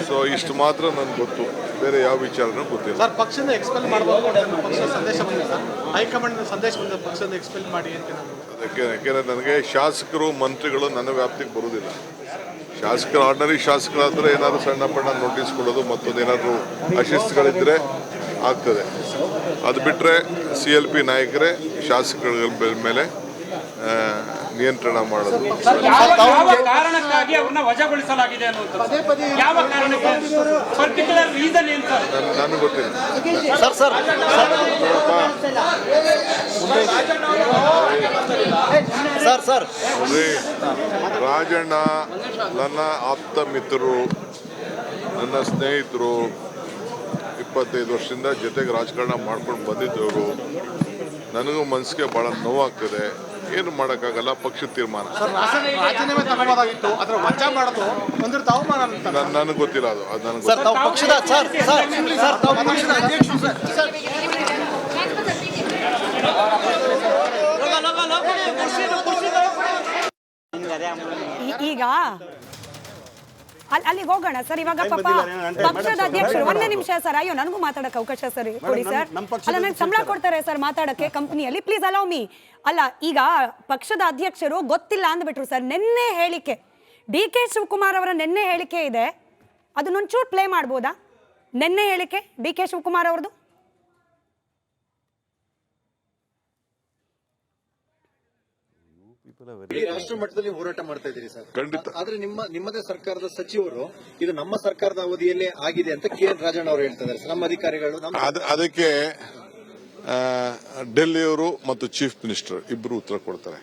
ಸೊ ಇಷ್ಟು ಮಾತ್ರ ನನಗೆ ಗೊತ್ತು, ಬೇರೆ ಯಾವ ವಿಚಾರನೂ ಗೊತ್ತಿಲ್ಲ. ಸರ್, ಪಕ್ಷದ ಎಕ್ಸ್ಪೆಲ್ ಮಾಡಬಹುದು ಪಕ್ಷದ ಸಂದೇಶ ಬಂದಿದೆ ಸರ್, ಹೈಕಮಾಂಡ್ ಸಂದೇಶ ಬಂದಿದೆ ಪಕ್ಷದ ಎಕ್ಸ್ಪೆಲ್ ಮಾಡಿ ಅಂತ. ಅದಕ್ಕೆ ಯಾಕೆಂದರೆ ನನಗೆ ಶಾಸಕರು ಮಂತ್ರಿಗಳು ನನ್ನ ವ್ಯಾಪ್ತಿಗೆ ಬರುವುದಿಲ್ಲ. ಶಾಸಕರು ಆರ್ಡಿನರಿ ಶಾಸಕರಾದರೆ ಏನಾದರೂ ಸಣ್ಣ ಪಣ್ಣ ನೋಟಿಸ್ ಕೊಡೋದು ಮತ್ತೊಂದೇನಾದರೂ ಅಶಿಸ್ತುಗಳಿದ್ದರೆ ಆಗ್ತದೆ. ಅದು ಬಿಟ್ಟರೆ CLP ನಾಯಕರೇ ಶಾಸಕರ ಮೇಲೆ ನಿಯಂತ್ರಣ ಮಾಡೋದು. ಕಾರಣಕ್ಕಾಗಿ ಅವ್ರನ್ನ ವಜಾಗೊಳಿಸಲಾಗಿದೆ ಅನ್ನುವಂಥದ್ದು ಯಾವ ಕಾರಣಕ್ಕೆ, ಪರ್ಟಿಕ್ಯುಲರ್ ರೀಸನ್ ಏನು ಸರ್? ನನಗೆ ಗೊತ್ತಿಲ್ಲ ಸರ್. ನೋಡಿ, ರಾಜಣ್ಣ ನನ್ನ ಆಪ್ತ ಮಿತ್ರರು, ನನ್ನ ಸ್ನೇಹಿತರು, 25 ವರ್ಷದಿಂದ ಜೊತೆಗೆ ರಾಜಕಾರಣ ಮಾಡ್ಕೊಂಡು ಬಂದಿದ್ದವರು. ನನಗೂ ಮನಸ್ಸಿಗೆ ಭಾಳ ನೋವಾಗ್ತದೆ. ಏನು ಮಾಡೋಕ್ಕಾಗಲ್ಲ, ಪಕ್ಷದ ತೀರ್ಮಾನ. ರಾಜೀನಾಮೆ ತಗೋಬೋದಾಗಿತ್ತು, ಅದರ ವಜಾ ಮಾಡೋದು ಒಂದಿರ್ತ ಅವಮಾನ ಅಂತ. ನನಗೆ ಗೊತ್ತಿಲ್ಲ ಅದು ನನಗೆ ಸರ್, ತಾವು ಪಕ್ಷದ ಅಧ್ಯಕ್ಷರು ಸರ್. ಈಗ ಅಲ್ಲಿಗೆ ಹೋಗೋಣ ಸರ್. ಇವಾಗ ಪಾಪ ಪಕ್ಷದ ಅಧ್ಯಕ್ಷರು, ಒಂದೇ ನಿಮಿಷ ಸರ್. ಅಯ್ಯೋ, ನನಗೂ ಮಾತಾಡಕ್ಕೆ ಅವಕಾಶ ಸರ್ ಕೊಡಿ ಸರ್. ಅಲ್ಲ, ನಂಗೆ ಸಂಬಳ ಕೊಡ್ತಾರೆ ಸರ್ ಮಾತಾಡಕ್ಕೆ ಕಂಪನಿಯಲ್ಲಿ, ಪ್ಲೀಸ್ ಅಲೌ ಮೀ. ಅಲ್ಲ, ಈಗ ಪಕ್ಷದ ಅಧ್ಯಕ್ಷರು ಗೊತ್ತಿಲ್ಲ ಅಂದ್ಬಿಟ್ರು ಸರ್. ನಿನ್ನೆ ಹೇಳಿಕೆ, DK ಶಿವಕುಮಾರ್ ಅವರ ನಿನ್ನೆ ಹೇಳಿಕೆ ಇದೆ, ಅದನ್ನೊಂಚೂರು ಪ್ಲೇ ಮಾಡ್ಬೋದಾ? ನಿನ್ನೆ ಹೇಳಿಕೆ DK ಶಿವಕುಮಾರ್ ಅವ್ರದ್ದು. ರಾಷ್ಟ್ರ ಮಟ್ಟದಲ್ಲಿ ಹೋರಾಟ ಮಾಡ್ತಾ ಇದ್ದೀರಿ ಸರ್. ಖಂಡಿತ. ಆದ್ರೆ ನಿಮ್ಮದೇ ಸರ್ಕಾರದ ಸಚಿವರು ಇದು ನಮ್ಮ ಸರ್ಕಾರದ ಅವಧಿಯಲ್ಲೇ ಆಗಿದೆ ಅಂತ KN ರಾಜಣ್ಣ ಅವರು ಹೇಳ್ತಾ ಇದ್ದಾರೆ. ನಮ್ಮ ಅಧಿಕಾರಿಗಳು ಅದಕ್ಕೆ ಡೆಲ್ಲಿಯವರು ಮತ್ತು ಚೀಫ್ ಮಿನಿಸ್ಟರ್ ಇಬ್ಬರು ಉತ್ತರ ಕೊಡ್ತಾರೆ.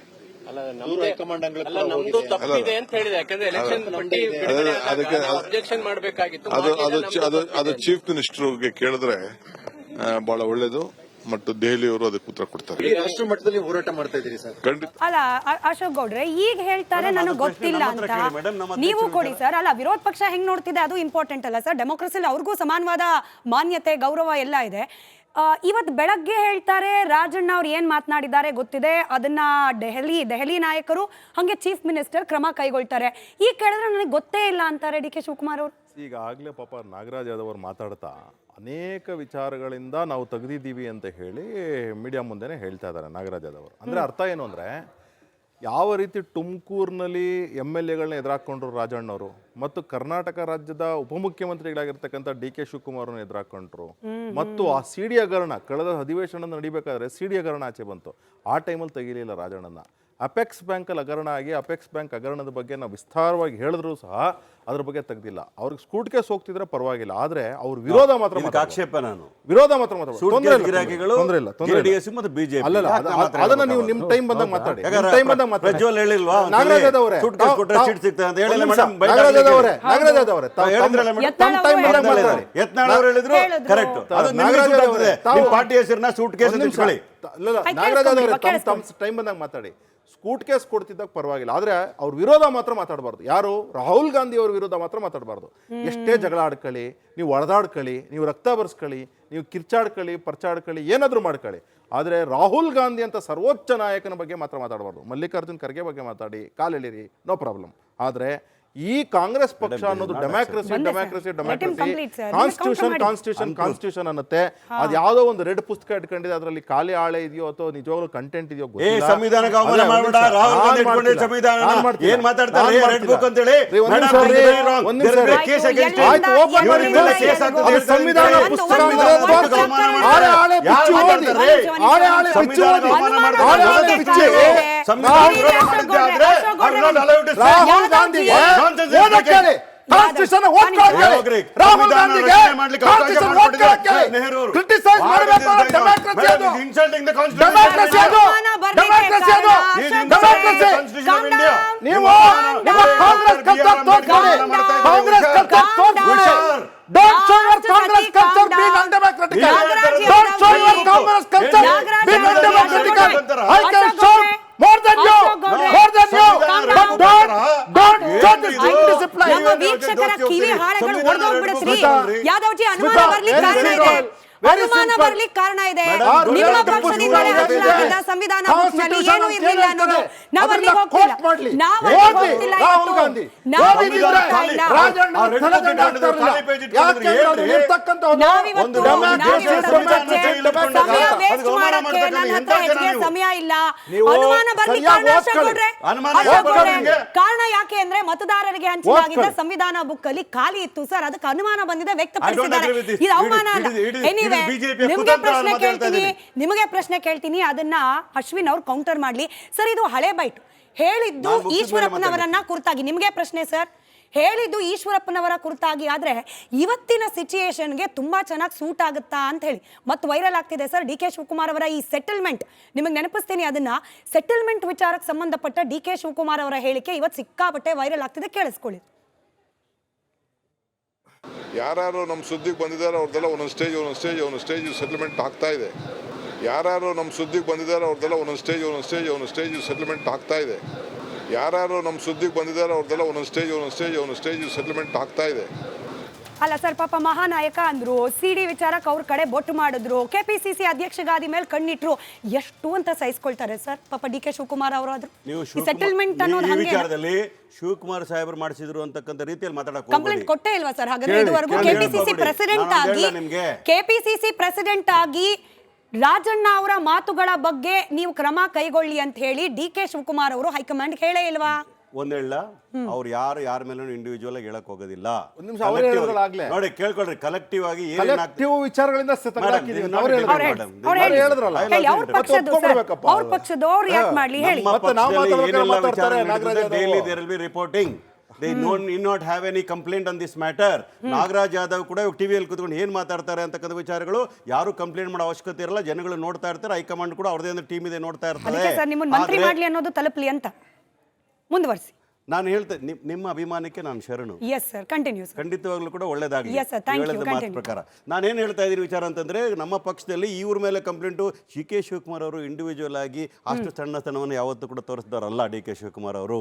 ಅದು ಚೀಫ್ ಮಿನಿಸ್ಟರ್ಗೆ ಕೇಳಿದ್ರೆ ಬಹಳ ಒಳ್ಳೇದು. ಮತ್ತು ದೆಹಲಿಯವರು ಅದಕ್ಕೆ ಉತ್ತರ ಕೊಡ್ತಾರೆ. ರಾಷ್ಟ್ರ ಮಟ್ಟದಲ್ಲಿ ಹೋರಾಟ ಮಾಡ್ತಾ ಇದ್ದೀರಿ ಸರ್. ಖಂಡಿತ. ಅಲ್ಲ, ಅಶೋಕ್ ಗೌಡ್ರೆ ಈಗ ಹೇಳ್ತಾರೆ ನನಗೆ ಗೊತ್ತಿಲ್ಲ ಅಂತ. ನೀವು ಕೊಡಿ ಸರ್. ಅಲ್ಲ, ವಿರೋಧ ಪಕ್ಷ ಹೆಂಗ್ ನೋಡ್ತಿದೆ ಅದು ಇಂಪಾರ್ಟೆಂಟ್ ಅಲ್ಲ ಸರ್. ಡೆಮೋಕ್ರಸಿಲಿ ಅವ್ರಿಗೂ ಸಮಾನವಾದ ಮಾನ್ಯತೆ, ಗೌರವ ಎಲ್ಲ ಇದೆ. ಇವತ್ತು ಬೆಳಗ್ಗೆ ಹೇಳ್ತಾರೆ ರಾಜಣ್ಣ ಅವ್ರು ಏನ್ ಮಾತನಾಡಿದ್ದಾರೆ ಗೊತ್ತಿದೆ, ಅದನ್ನ ದೆಹಲಿ ನಾಯಕರು ಹಾಗೆ ಚೀಫ್ ಮಿನಿಸ್ಟರ್ ಕ್ರಮ ಕೈಗೊಳ್ತಾರೆ. ಈಗ ಕೇಳಿದ್ರೆ ನನಗೆ ಗೊತ್ತೇ ಇಲ್ಲ ಅಂತಾರೆ DK ಶಿವಕುಮಾರ್ ಅವರು. ಈಗಾಗಲೇ ಪಾಪ ನಾಗರಾಜ್ ಯಾದವ್ ಅವರು ಮಾತಾಡ್ತಾ ಅನೇಕ ವಿಚಾರಗಳಿಂದ ನಾವು ತೆಗೆದಿದ್ದೀವಿ ಅಂತ ಹೇಳಿ ಮೀಡಿಯಾ ಮುಂದೆನೇ ಹೇಳ್ತಾ ಇದ್ದಾರೆ ನಾಗರಾಜ್ ಯಾದವ್ ಅವರು. ಅಂದರೆ ಅರ್ಥ ಏನು ಅಂದರೆ, ಯಾವ ರೀತಿ ತುಮಕೂರಿನಲ್ಲಿ MLAಗಳನ್ನ ಎದುರಾಕೊಂಡ್ರು ರಾಜಣ್ಣವರು ಮತ್ತು ಕರ್ನಾಟಕ ರಾಜ್ಯದ ಉಪಮುಖ್ಯಮಂತ್ರಿಗಳಾಗಿರ್ತಕ್ಕಂಥ DK ಶಿವಕುಮಾರ್ನ ಎದುರಾಕೊಂಡ್ರು, ಮತ್ತು ಆ ಸಿಡಿ ಹಗರಣ ಕಳೆದ ಅಧಿವೇಶನ ನಡಿಬೇಕಾದ್ರೆ ಸಿಡಿ ಹಗರಣ ಆಚೆ ಬಂತು. ಆ ಟೈಮಲ್ಲಿ ತೆಗಿಲಿಲ್ಲ ರಾಜಣ್ಣನ. ಅಪೆಕ್ಸ್ ಬ್ಯಾಂಕಲ್ಲಿ ಹಗರಣ ಆಗಿ ಅಪೆಕ್ಸ್ ಬ್ಯಾಂಕ್ ಹಗರಣದ ಬಗ್ಗೆ ನಾವು ವಿಸ್ತಾರವಾಗಿ ಹೇಳಿದ್ರು ಸಹ ಅದ್ರ ಬಗ್ಗೆ ತೆಗ್ದಿಲ್ಲ. ಅವ್ರಿಗೆ ಸ್ಕೂಟ್ ಕೇಸ್ ಹೋಗ್ತಿದ್ರೆ ಪರವಾಗಿಲ್ಲ, ಆದ್ರೆ ಅವ್ರ ವಿರೋಧ ಮಾತ್ರ ಆಕ್ಷೇಪ ನಾನು ವಿರೋಧ ಮಾತ್ರ ಅದನ್ನ ನೀವು ನಿಮ್ ಟೈಮ್ ಬಂದಾಗ ಮಾತಾಡಿ. ಪಾರ್ಟಿ ಹೆಸರನ್ನ ಸೂಟ್ ಕೇಸ್ ಟೈಮ್ ಬಂದಾಗ ಮಾತಾಡಿ. ಸ್ಕೂಟ್ ಕೇಸ್ ಕೊಡ್ತಿದ್ದಾಗ ಪರವಾಗಿಲ್ಲ, ಆದ್ರೆ ಅವ್ರ ವಿರೋಧ ಮಾತ್ರ ಮಾತಾಡಬಾರ್ದು. ಯಾರು? ರಾಹುಲ್ ಗಾಂಧಿ ಅವ್ರ ವಿರೋಧ ಮಾತ್ರ ಮಾತಾಡಬಾರ್ದು. ಎಷ್ಟೇ ಜಗಳ ಆಡ್ಕೊಳ್ಳಿ, ನೀವು ಹೊಡೆದಾಡ್ಕೊಳ್ಳಿ, ನೀವು ರಕ್ತ ಬರ್ಸ್ಕೊಳ್ಳಿ, ನೀವು ಕಿರ್ಚಾಡ್ಕೊಳ್ಳಿ, ಪರ್ಚಾಡ್ಕೊಳ್ಳಿ, ಏನಾದರೂ ಮಾಡ್ಕೊಳ್ಳಿ, ಆದರೆ ರಾಹುಲ್ ಗಾಂಧಿ ಅಂತ ಸರ್ವೋಚ್ಚ ನಾಯಕನ ಬಗ್ಗೆ ಮಾತ್ರ ಮಾತಾಡಬಾರ್ದು. ಮಲ್ಲಿಕಾರ್ಜುನ್ ಖರ್ಗೆ ಬಗ್ಗೆ ಮಾತಾಡಿ, ಕಾಲೆಳಿರಿ, ನೋ ಪ್ರಾಬ್ಲಮ್. ಆದರೆ ಈ ಕಾಂಗ್ರೆಸ್ ಪಕ್ಷ ಅನ್ನೋದು ಡೆಮಾಕ್ರಸಿ ಕಾನ್ಸ್ಟಿಟ್ಯೂಷನ್ ಅನ್ನತ್ತೆ. ಅದು ಯಾವುದೋ ಒಂದು ರೆಡ್ ಪುಸ್ತಕ ಇಟ್ಕೊಂಡಿದೆ, ಅದರಲ್ಲಿ ಖಾಲಿ ಹಾಳೆ ಇದೆಯೋ ಅಥವಾ ನಿಜವಾಗ್ಲೂ ಕಂಟೆಂಟ್ ಇದೆಯೋ ಗೊತ್ತಿಲ್ಲ. ಸಂವಿಧಾನಕ್ಕೆ ಅವಮಾನ ಮಾಡಬೇಡ. ರಾಹುಲ್ ಗಾಂಧಿ ಇಟ್ಕೊಂಡಿದ್ದ ಸಂವಿಧಾನ ಏನ್ ಮಾತಾಡ್ತಾರೆ? ರೆಡ್ ಬುಕ್ ಅಂತ ಹೇಳಿ ಸಂವಿಧಾನ ಪುಸ್ತಕ ರಾಹುಲ್ ಗಾಂಧಿಗೆ ಕಾನ್ಸ್ಟಿಟ್ಯೂಷನ್ ರಾಹುಲ್ ಗಾಂಧಿಗೆ ಕ್ರಿಟಿಸೈಸ್ ಮಾಡಬೇಕು. ಡೆಮಾಕ್ರಸಿ ಅದು, ಡೆಮಾಕ್ರಸಿ ಅದು, ಡೆಮಾಕ್ರಸಿ ಅದು, ಡೆಮಾಕ್ರಸಿ. ನೀವು ಕಾಂಗ್ರೆಸ್ ಕಲ್ಚರ್ ತೋರಿಸ್ಕೊಳ್ಳಿ, ಕಾಂಗ್ರೆಸ್ ಕಲ್ಚರ್ ತೋರಿಸ್ಕೊಳ್ಳಿ. Don't show your Congress culture being undemocratic. Don't show your Congress culture being undemocratic. I can show more than you, more than you. But don't show this indiscipline. ನಮ್ಮ ವೀಕ್ಷಕರ ಕಿವಿ ಹಾಳೆಗಳು ಒಡೆದೋಗ್ಬಿಡುತ್ರಿ. ಯಾದವ್ಜಿ ಅನುಮಾನ ಬರ್ಲಿಕ್ಕೆ ಕಾರಣ ಇದೆ. ಅನುಮಾನ ಬರ್ಲಿಕ್ಕೆ ಕಾರಣ ಇದೆ. ನಿಮ್ಮ ಪಕ್ಷದಿಂದಲೇ ರಚನೆಯಾದ ಸಂವಿಧಾನ ಬುಕ್ನಲ್ಲಿ ಏನು ಇರಲಿಲ್ಲ ಅನ್ನೋದು ನಾವು ಅಲ್ಲಿಗೆ ಹೋಗ್ತಿಲ್ಲ. ನಾವು ಅಲ್ಲಿಗೆ ಹೋಗ್ತಿಲ್ಲ. ರಾಹುಲ್ ಗಾಂಧಿ ಸಮಯ ಇಲ್ಲ. ಅನುಮಾನ ಬರ್ಲಿಕ್ಕೆ ಕಾರಣ ಯಾಕೆ ಅಂದ್ರೆ ಮತದಾರರಿಗೆ ಹಂಚಲಾಗಿದ್ದ ಸಂವಿಧಾನ ಬುಕ್ ಅಲ್ಲಿ ಖಾಲಿ ಇತ್ತು ಸರ್. ಅದಕ್ಕೆ ಅನುಮಾನ ಬಂದಿದೆ, ವ್ಯಕ್ತಪಡಿಸಿದ್ದಾರೆ. ಇದು ಅವಮಾನ ಅಲ್ಲ. ನಿಮಗೆ ಪ್ರಶ್ನೆ ಕೇಳ್ತೀನಿ, ಅದನ್ನ ಅಶ್ವಿನ್ ಅವ್ರು ಕೌಂಟರ್ ಮಾಡ್ಲಿ. ಸರ್, ಇದು ಹಳೆ ಬೈಟ್. ಹೇಳಿದ್ದು ಈಶ್ವರಪ್ಪನವರನ್ನ ಕುರಿತಾಗಿ. ನಿಮಗೆ ಪ್ರಶ್ನೆ ಸರ್, ಹೇಳಿದ್ದು ಈಶ್ವರಪ್ಪನವರ ಕುರಿತಾಗಿ ಆದ್ರೆ ಇವತ್ತಿನ ಸಿಚುಯೇಷನ್ಗೆ ತುಂಬಾ ಚೆನ್ನಾಗಿ ಸೂಟ್ ಆಗುತ್ತಾ ಅಂತ ಹೇಳಿ ಮತ್ತು ವೈರಲ್ ಆಗ್ತಿದೆ ಸರ್. ಡಿ ಕೆ ಶಿವಕುಮಾರ್ ಅವರ ಈ ಸೆಟಲ್ಮೆಂಟ್, ನಿಮಗೆ ನೆನಪಿಸ್ತೀನಿ ಅದನ್ನ, ಸೆಟಲ್ಮೆಂಟ್ ವಿಚಾರಕ್ಕೆ ಸಂಬಂಧಪಟ್ಟ ಡಿ ಕೆ ಶಿವಕುಮಾರ್ ಅವರ ಹೇಳಿಕೆ ಇವತ್ತು ಸಿಕ್ಕಾಪಟ್ಟೆ ವೈರಲ್ ಆಗ್ತಿದೆ. ಕೇಳಿಸ್ಕೊಳ್ಳಿ. ಯಾರು ನಮ್ಮ ಸುದ್ದಿಗೆ ಬಂದಿದ್ದಾರೆ ಅವ್ರದ್ದೆಲ್ಲ ಒಂದೊಂದು ಸ್ಟೇಜ್ ಸೆಟಲ್ಮೆಂಟ್ ಆಗ್ತಾ ಇದೆ. ಯಾರು ನಮ್ಮ ಸುದ್ದಿಗೆ ಬಂದಿದ್ದಾರೆ ಅವ್ರದ್ದೆಲ್ಲ ಒಂದೊಂದು ಸ್ಟೇಜ್ ಸೆಟಲ್ಮೆಂಟ್ ಆಗ್ತಾ ಇದೆ. ಯಾರು ನಮ್ಮ ಸುದ್ದಿಗೆ ಬಂದಿದ್ದಾರೆ ಅವ್ರದ್ದೆಲ್ಲ ಒಂದೊಂದು ಸ್ಟೇಜ್ ಸೆಟಲ್ಮೆಂಟ್ ಆಗ್ತಾ ಇದೆ. ಅಲ್ಲ ಸರ್, ಪಾಪ ಮಹಾನಾಯಕ ಅಂದ್ರು, ಸಿಡಿ ವಿಚಾರಕ್ಕೆ ಅವ್ರ ಕಡೆ ಬೊಟ್ಟು ಮಾಡಿದ್ರು, ಕೆಪಿಸಿಸಿ ಅಧ್ಯಕ್ಷ ಗಾದಿ ಮೇಲೆ ಕಣ್ಣಿಟ್ರು. ಎಷ್ಟು ಅಂತ ಸಹಿಸ್ಕೊಳ್ತಾರೆ ಸರ್ ಪಾಪ ಡಿ ಕೆ ಶಿವಕುಮಾರ್ ಅವರಾದ್ರು? ಸೆಟಲ್ಮೆಂಟ್ ಅನ್ನೋದು ವಿಚಾರದಲ್ಲಿ ಶಿವಕುಮಾರ್ ಸಾಹೇಬರು ಮಾಡಿಸಿದ್ರು ಅಂತಕ್ಕಂಥ ರೀತಿಯಲ್ಲಿ ಮಾತಾಡಕ್ಕೆ ಕಂಪ್ಲೇಂಟ್ ಕೊಟ್ಟೇ ಇಲ್ವಾ ಸರ್? ಹಾಗಾದ್ರೆ ಇದುವರೆಗೂ ಕೆಪಿಸಿಸಿ ಪ್ರೆಸಿಡೆಂಟ್ ಆಗಿ ರಾಜಣ್ಣ ಅವರ ಮಾತುಗಳ ಬಗ್ಗೆ ನೀವು ಕ್ರಮ ಕೈಗೊಳ್ಳಿ ಅಂತ ಹೇಳಿ ಡಿ ಕೆ ಶಿವಕುಮಾರ್ ಅವರು ಹೈಕಮಾಂಡ್ ಹೇಳೇ ಇಲ್ವಾ? ಒಂದ್ ಹೇಳ, ಅವ್ರು ಯಾರ ಮೇಲೂ ಇಂಡಿವಿಜುವಲ್ ಆಗಿ ಹೇಳಕ್ ಹೋಗೋದಿಲ್ಲ. ನೋಡಿ, ಕೇಳ್ಕೊಳ್ರಿ, ಕಲೆಕ್ಟಿವ್ ಆಗಿ ವಿಚಾರಗಳಿಂದ reporting. They need not have any complaint on this matter. Nagaraj Yadav ಕೂಡ ಟಿವಿಯಲ್ಲಿ ಕೂತ್ಕೊಂಡು ಏನ್ ಮಾತಾಡ್ತಾರೆ ಅಂತಕ್ಕಂಥ ವಿಚಾರಗಳು ಯಾರು ಕಂಪ್ಲೇಂಟ್ ಮಾಡೋ ಅವಶ್ಯಕತೆ ಇರಲ್ಲ. ಜನಗಳು ನೋಡ್ತಾ ಇರ್ತಾರೆ, ಹೈಕಮಾಂಡ್ ಕೂಡ ಅವ್ರದೇ ಒಂದು ಟೀಮ್ ಇದೆ, ನೋಡ್ತಾ ಇರ್ತಾರೆ. ಮಂತ್ರಿ ಮಾಡ್ಲಿ ಅನ್ನೋದು ತಲುಪಲಿ ಅಂತ ಮುಂದುವರಿಸಿ. ನಾನು ಹೇಳ್ತೇನೆ, ನಿಮ್ಮ ಅಭಿಮಾನಕ್ಕೆ ನಾನು ಶರಣು. ಖಂಡಿತವಾಗ್ಲೂ ಕೂಡ ಒಳ್ಳೇದಾಗಲಿ. ಮಾತು ಪ್ರಕಾರ ನಾನೇನು ಹೇಳ್ತಾ ಇದ್ದೀನಿ ವಿಚಾರ ಅಂತಂದ್ರೆ, ನಮ್ಮ ಪಕ್ಷದಲ್ಲಿ ಇವ್ರ ಮೇಲೆ ಕಂಪ್ಲೇಂಟು ಡಿ ಕೆ ಶಿವಕುಮಾರ್ ಅವರು ಇಂಡಿವಿಜುವಲ್ ಆಗಿ ಅಷ್ಟು ಸಣ್ಣತನವನ್ನು ಯಾವತ್ತೂ ಕೂಡ ತೋರಿಸಿದವರಲ್ಲ ಡಿ ಕೆ ಶಿವಕುಮಾರ್ ಅವರು.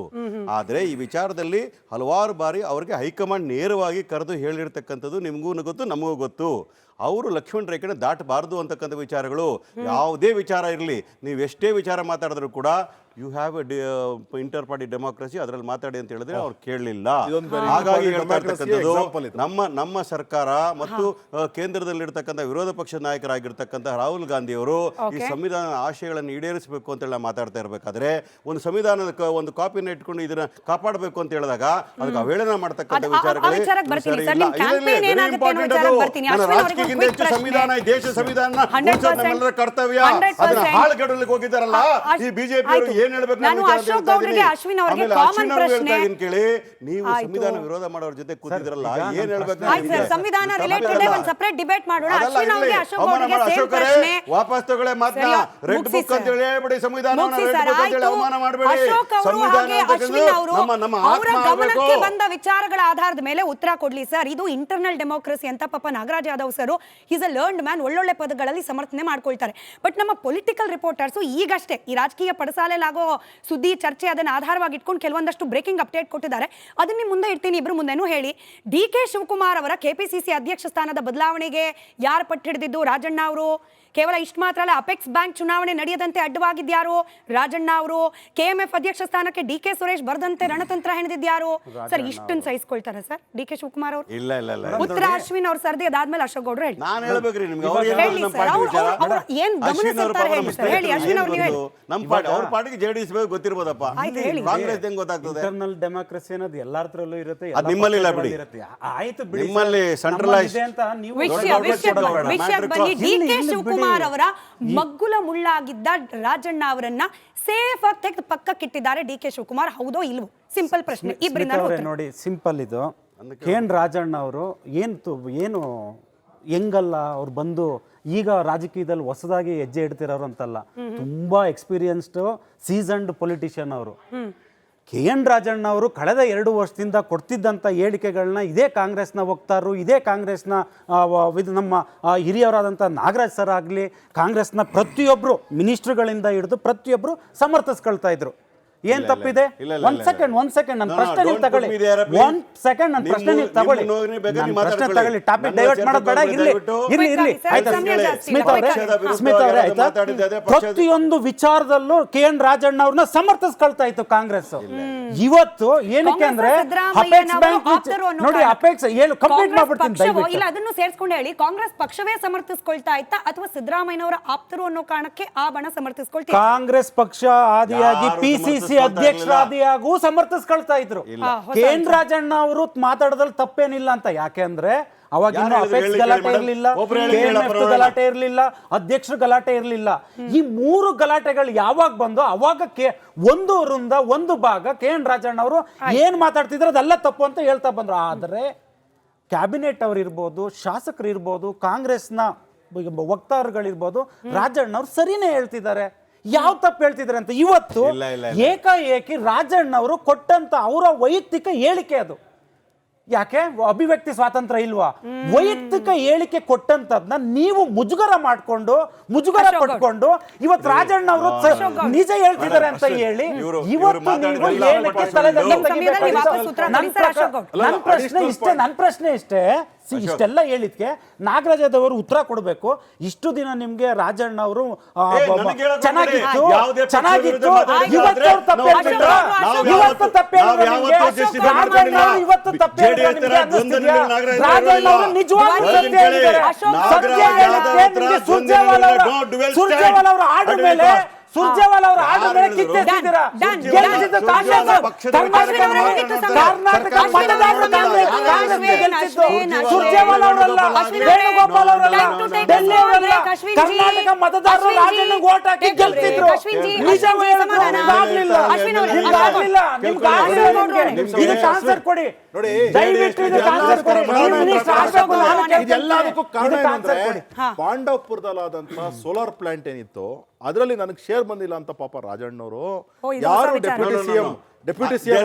ಆದರೆ ಈ ವಿಚಾರದಲ್ಲಿ ಹಲವಾರು ಬಾರಿ ಅವ್ರಿಗೆ ಹೈಕಮಾಂಡ್ ನೇರವಾಗಿ ಕರೆದು ಹೇಳಿರ್ತಕ್ಕಂಥದ್ದು ನಿಮಗೂ ಗೊತ್ತು, ನಮಗೂ ಗೊತ್ತು. ಅವರು ಲಕ್ಷ್ಮಣ ರೇಖೆನ ದಾಟಬಾರದು ಅಂತಕ್ಕಂಥ ವಿಚಾರಗಳು. ಯಾವುದೇ ವಿಚಾರ ಇರಲಿ, ನೀವು ಎಷ್ಟೇ ವಿಚಾರ ಮಾತಾಡಿದ್ರು ಕೂಡ you have inter party democracy, ಅದರಲ್ಲಿ ಮಾತಾಡಿ ಅಂತ ಹೇಳಿದ್ರೆ ಅವ್ರು ಕೇಳಲಿಲ್ಲ. ಹಾಗಾಗಿ ಹೇಳ್ತಾ ಇರ್ತಕ್ಕಂಥದ್ದು, ನಮ್ಮ ಸರ್ಕಾರ ಮತ್ತು ಕೇಂದ್ರದಲ್ಲಿರ್ತಕ್ಕಂಥ ವಿರೋಧ ಪಕ್ಷದ ನಾಯಕರಾಗಿರ್ತಕ್ಕಂಥ ರಾಹುಲ್ ಗಾಂಧಿ ಅವರು ಈ ಸಂವಿಧಾನ ಆಶಯಗಳನ್ನು ಈಡೇರಿಸಬೇಕು ಅಂತ ಹೇಳಿ ಮಾತಾಡ್ತಾ ಇರಬೇಕಾದ್ರೆ, ಒಂದು ಸಂವಿಧಾನದ ಒಂದು ಕಾಪಿನ ಇಟ್ಕೊಂಡು ಇದನ್ನ ಕಾಪಾಡಬೇಕು ಅಂತ ಹೇಳಿದಾಗ ಅದಕ್ಕೆ ಅವೇಳನ ಮಾಡ್ತಕ್ಕಂಥ ವಿಚಾರಗಳೇ ಸಂವಿಧಾನ, ದೇಶ ಸಂವಿಧಾನ ನಮ್ಮೆಲ್ಲರ ಕರ್ತವ್ಯ. ಅದನ್ನ ಹಾಳುಗೆಡಲಿಕ್ಕೆ ಹೋಗಿದ್ದಾರಲ್ಲ ಈ ಬಿಜೆಪಿ ಅವರು. ಏನ್ ಹೇಳ್ಬೇಕು ಕೇಳಿ, ನೀವು ಸಂವಿಧಾನ ವಿರೋಧ ಮಾಡೋರ ಜೊತೆ ಕೂತಿದ್ರಲ್ಲ, ಏನ್ ಹೇಳ್ಬೇಕು? ವಾಪಸ್ ತಗೊಳ್ಳೆ ಮಾತನ್ನ. ರೆಡ್ ಬುಕ್ ಅಂತ ಹೇಳ್ಬೇಡಿ, ಸಂವಿಧಾನವನ್ನು ಅವಮಾನ ಮಾಡಬೇಡಿ. ಗಮನಕ್ಕೆ ಬಂದ ವಿಚಾರಗಳ ಆಧಾರದ ಮೇಲೆ ಉತ್ತರ ಕೊಡ್ಲಿ ಸರ್. ಇದು ಇಂಟರ್ನಲ್ ಡೆಮೋಕ್ರಸಿ ಅಂತ ಪಾಪ Nagaraj Yadav sir is a learned man, ಒಳ್ಳೊಳ್ಳೆ ಪದಗಳಲ್ಲಿ ಸಮರ್ಥನೆ ಮಾಡ್ಕೊಳ್ತಾರೆ. ಬಟ್ ನಮ್ಮ ಪೊಲಿಟಿಕಲ್ ರಿಪೋರ್ಟರ್ಸು ಈಗಷ್ಟೇ ಈ ರಾಜಕೀಯ ಪಡಸಾಲೆಲಾಗೋ ಸುದ್ದಿ ಚರ್ಚೆ ಅದನ್ನು ಆಧಾರವಾಗಿ ಇಟ್ಕೊಂಡು ಕೆಲವೊಂದಷ್ಟು ಬ್ರೇಕಿಂಗ್ ಅಪ್ಡೇಟ್ ಕೊಟ್ಟಿದ್ದಾರೆ. ಅದನ್ನ ಮುಂದೆ ಇಡ್ತೀನಿ, ಇಬ್ರು ಮುಂದೆನೂ ಹೇಳಿ. ಡಿ ಕೆ ಶಿವಕುಮಾರ್ ಅವರ ಕೆಪಿಸಿಸಿ ಅಧ್ಯಕ್ಷ ಸ್ಥಾನದ ಬದಲಾವಣೆಗೆ ಯಾರು ಪಟ್ಟು ಹಿಡಿದಿದ್ದು? ರಾಜಣ್ಣ ಅವರು. ಕೇವಲ ಇಷ್ಟು ಮಾತ್ರ ಅಲ್ಲ, ಅಪೆಕ್ಸ್ ಬ್ಯಾಂಕ್ ಚುನಾವಣೆ ನಡೆಯದಂತೆ ಅಡ್ಡವಾಗಿದ್ಯಾರು? ರಾಜಣ್ಣ ಅವರು. KMF ಅಧ್ಯಕ್ಷ ಸ್ಥಾನಕ್ಕೆ DK ಸುರೇಶ್ ಬರದಂತೆ ರಣತಂತ್ರ ಹೆಣೆದಿದ್ಯಾರು? ಸರ್ ಇಷ್ಟನ್ನು ಸಹಿಸ್ಕೊಳ್ತಾರ ಸರ್ DK ಶಿವಕುಮಾರ್ ಅವರು? ಇಲ್ಲ ಇಲ್ಲ ಇಲ್ಲ ಉತ್ತರ ಅಶ್ವಿನ್ ಅವ್ರ ಸರ್ದಿ, ಅದಾದ್ಮೇಲೆ ಅಶೋಕ್ ಗೌಡ್ರು ಹೇಳಿ. ನಾನು ಹೇಳ್ಬೇಕ್ರಿ ನಿಮ್ಗೆ ಹೇಳಿ ಸರ್, ಅವ್ರು ಏನ್ ಗಮನಿಸಿರ್ತಾರೆ ಹೇಳಿ ಸರ್. ಹೇಳಿ ಅಶ್ವಿನ್ ಅವ್ರು, ನೀವು ಹೇಳಿ. ನಮ್ಮ ಪಾರ್ಟಿ ಅವ್ರ ಪಾರ್ಟಿಗೆ JDS ಬೇಕು ಗೊತ್ತಿರ್ಬೋದಪ್ಪ, ಆಯ್ತು ಹೇಳಿ. ಕಾಂಗ್ರೆಸ್ ಹೆಂಗ್ ಗೊತ್ತಾಗ್ತದೆ? ಇಂಟರ್ನಲ್ ಡೆಮಾಕ್ರಸಿ ಅನ್ನೋದು ಎಲ್ಲಾರ ಹತ್ರಲ್ಲೂ ಇರುತ್ತೆ, ಅದು ನಿಮ್ಮಲ್ಲಿ ಇಲ್ಲ ಬಿಡಿ. ಆಯ್ತು ಬಿಡಿ, ನಿಮ್ಮಲ್ಲಿ centralized ಅಂತ ನೀವು ವಿಷಯ ಬನ್ನಿ. DK ಶಿವಕುಮಾರ್ ಅವರ ಮಗ್ಗುಲ ಮುಳ್ಳಾಗಿದ್ದ ರಾಜಣ್ಣ ಅವರನ್ನ ಸೇಫ್ ಆಗಿ ತೆಗೆದು ಪಕ್ಕಕ್ಕಿಟ್ಟಿದ್ದಾರೆ DK ಶಿವಕುಮಾರ್, ಹೌದೋ ಇಲ್ವೋ? ಸಿಂಪಲ್ ಪ್ರಶ್ನೆ ಇಬ್ಬರಿಂದ ನೋಡಿ. ಸಿಂಪಲ್ ಇದು. ರಾಜಣ್ಣ ಅವರು ಏನು ಹೆಂಗಲ್ಲ ಅವ್ರು ಬಂದು ಈಗ ರಾಜಕೀಯದಲ್ಲಿ ಹೊಸದಾಗಿ ಹೆಜ್ಜೆ ಇಡ್ತಿರೋರು ಅಂತಲ್ಲ, ತುಂಬಾ ಎಕ್ಸ್ಪೀರಿಯನ್ಸ್ಡ್ ಸೀಸನ್ಡ್ ಪೊಲಿಟಿಷಿಯನ್ ಅವರು. ರಾಜಣ್ಣ ಅವರು ಕಳೆದ 2 ವರ್ಷದಿಂದ ಕೊಡ್ತಿದ್ದಂಥ ಹೇಳಿಕೆಗಳನ್ನ ಇದೇ ಕಾಂಗ್ರೆಸ್ನ ವಕ್ತಾರರು, ಇದೇ ಕಾಂಗ್ರೆಸ್ನ ನಮ್ಮ ಹಿರಿಯವರಾದಂಥ ನಾಗರಾಜ್ ಸರ್ ಆಗಲಿ, ಕಾಂಗ್ರೆಸ್ನ ಪ್ರತಿಯೊಬ್ಬರು ಮಿನಿಸ್ಟ್ರುಗಳಿಂದ ಹಿಡಿದು ಪ್ರತಿಯೊಬ್ಬರು ಸಮರ್ಥಿಸ್ಕೊಳ್ತಾ ಇದ್ರು. ಏನ್ ತಪ್ಪಿದೆ? ಒಂದ್ ಸೆಕೆಂಡ್ ನನ್ನ ಪ್ರಶ್ನೆ ನೀವು ತಗೊಳ್ಳಿ. ಒಂದ್ ಸೆಕೆಂಡ್ ನನ್ನ ಪ್ರಶ್ನೆ ನೀವು ತಗೊಳ್ಳಿ. ಪ್ರಶ್ನೆ ತಗೊಳ್ಳಿ, ಟಾಪಿಕ್ ಡೈವರ್ಟ್ ಮಾಡೋದು ಬೇಡ. ಇರ್ಲಿ ಆಯ್ತಾ ಸ್ಮಿತಾ ಅವರೇ, ಆಯ್ತಾ? ಪ್ರತಿಯೊಂದು ವಿಚಾರದಲ್ಲೂ ರಾಜಣ್ಣ ಅವ್ರನ್ನ ಸಮರ್ಥಿಸ್ಕೊಳ್ತಾ ಇತ್ತು ಕಾಂಗ್ರೆಸ್. ಇವತ್ತು ಏನಕ್ಕೆ ಅಂದ್ರೆ ಅಪೆಕ್ಸ್ ಬ್ಯಾಂಕ್ ನೋಡಿ, ಅಪೆಕ್ಸ್ ಕಂಪ್ಲೀಟ್ ಮಾಡ್ಬಿಡ್ತೀನಿ ಇಲ್ಲ, ಅದನ್ನು ಸೇರಿಸ್ಕೊಂಡು ಹೇಳಿ. ಕಾಂಗ್ರೆಸ್ ಪಕ್ಷವೇ ಸಮರ್ಥಿಸ್ಕೊಳ್ತಾ ಇತ್ತಾ ಅಥವಾ ಸಿದ್ದರಾಮಯ್ಯನವರ ಆಪ್ತರು ಅನ್ನೋ ಕಾರಣಕ್ಕೆ ಆ ಬಣ ಸಮರ್ಥಿಸ್ಕೊಳ್ತಾ? ಕಾಂಗ್ರೆಸ್ ಪಕ್ಷ ಆದಿಯಾಗಿ PCC ಅಧ್ಯಕ್ಷರಾದಿಯಾಗೂ ಸಮರ್ಥಿಸ್ಕೊಳ್ತಾ ಇದ್ರು. ರಾಜಣ್ಣ ಅವರು ಮಾತಾಡೋದ್ರಲ್ಲಿ ತಪ್ಪೇನಿಲ್ಲ ಅಂತ. ಯಾಕೆಂದ್ರೆ ಅವಾಗ ಅಪೆಕ್ಸ್ ಗಲಾಟೆ ಇರಲಿಲ್ಲ, ಗಲಾಟೆ ಇರಲಿಲ್ಲ, ಅಧ್ಯಕ್ಷರು ಗಲಾಟೆ ಇರಲಿಲ್ಲ. ಈ 3 ಗಲಾಟೆಗಳು ಯಾವಾಗ ಬಂದು ಅವಾಗ ಒಂದು ಭಾಗ ರಾಜಣ್ಣ ಅವರು ಏನ್ ಮಾತಾಡ್ತಿದ್ರು ಅದೆಲ್ಲ ತಪ್ಪು ಅಂತ ಹೇಳ್ತಾ ಬಂದ್ರು. ಆದ್ರೆ ಕ್ಯಾಬಿನೆಟ್ ಅವ್ರು ಇರ್ಬೋದು, ಶಾಸಕರು ಇರ್ಬೋದು, ಕಾಂಗ್ರೆಸ್ನ ವಕ್ತಾರಗಳಿರ್ಬೋದು, ರಾಜಣ್ಣ ಅವ್ರು ಸರಿನೇ ಹೇಳ್ತಿದ್ದಾರೆ. ಯಾವ ತಪ್ಪು ಹೇಳ್ತಿದ್ದಾರೆ ಅಂತ ಇವತ್ತು ಏಕಾಏಕಿ ರಾಜಣ್ಣ ಅವರು ಕೊಟ್ಟಂತ ಅವರ ವೈಯಕ್ತಿಕ ಹೇಳಿಕೆ ಅದು. ಯಾಕೆ ಅಭಿವ್ಯಕ್ತಿ ಸ್ವಾತಂತ್ರ್ಯ ಇಲ್ವಾ? ವೈಯಕ್ತಿಕ ಹೇಳಿಕೆ ಕೊಟ್ಟಂತದ್ನ ನೀವು ಮುಜುಗರ ಪಟ್ಕೊಂಡು ಇವತ್ತು ರಾಜಣ್ಣ ಅವರು ನಿಜ ಹೇಳ್ತಿದ್ದಾರೆ ಅಂತ ಹೇಳಿ ಇವತ್ತು ನೀವು ಏನಕ್ಕೆ ನನ್ನ ಪ್ರಶ್ನೆ ಇಷ್ಟೇ. ಇಷ್ಟೆಲ್ಲ ಹೇಳಿದ್ಕೆ ನಾಗರಾಜದವರು ಉತ್ತರ ಕೊಡಬೇಕು. ಇಷ್ಟು ದಿನ ನಿಮ್ಗೆ ರಾಜಣ್ಣ ಅವರು ಚೆನ್ನಾಗಿತ್ತು ಇವತ್ತು ತಪ್ಪೇ ಸುರ್ಜೇವಾಲ ಅವರ ಆರ್ಡರ್ ಮೇಲೆ ಸುರ್ಜೇವಾಲ ಅವರ ಆರ್ಡರ್ ಮೇಲೆ ಕಿತ್ತೆಸಿದ್ದೀರಾ. ಕರ್ನಾಟಕ ಮತದಾರರು ಸುರ್ಜೇವಾಲ ಅವರಲ್ಲ, ವೇಣುಗೋಪಾಲ್ ಅವರಲ್ಲ, ಡೆಲ್ಲಿ ಅವರಲ್ಲ, ಕರ್ನಾಟಕ ಮತದಾರರು ರಾಜಣ್ಣ ಓಟ್ ಹಾಕಿ ಗೆಲ್ತಿದ್ರು. ನಿಜ ಇದಕ್ಕೆ ಆನ್ಸರ್ ಕೊಡಿ ದಯವಿಟ್ಟು. ಇದೆಲ್ಲದಕ್ಕೂ ಕಾರಣ ಏನಂದ್ರೆ ಪಾಂಡವಪುರದಲ್ಲಾದಂತ ಸೋಲಾರ್ ಪ್ಲಾಂಟ್ ಏನಿತ್ತು ಅದರಲ್ಲಿ ನನಗೆ ಶೇರ್ ಬಂದಿಲ್ಲ ಅಂತ ಪಾಪ ರಾಜಣ್ಣವರು ಯಾರು ಡೆಪ್ಯೂಟಿ ಸಿಎಂ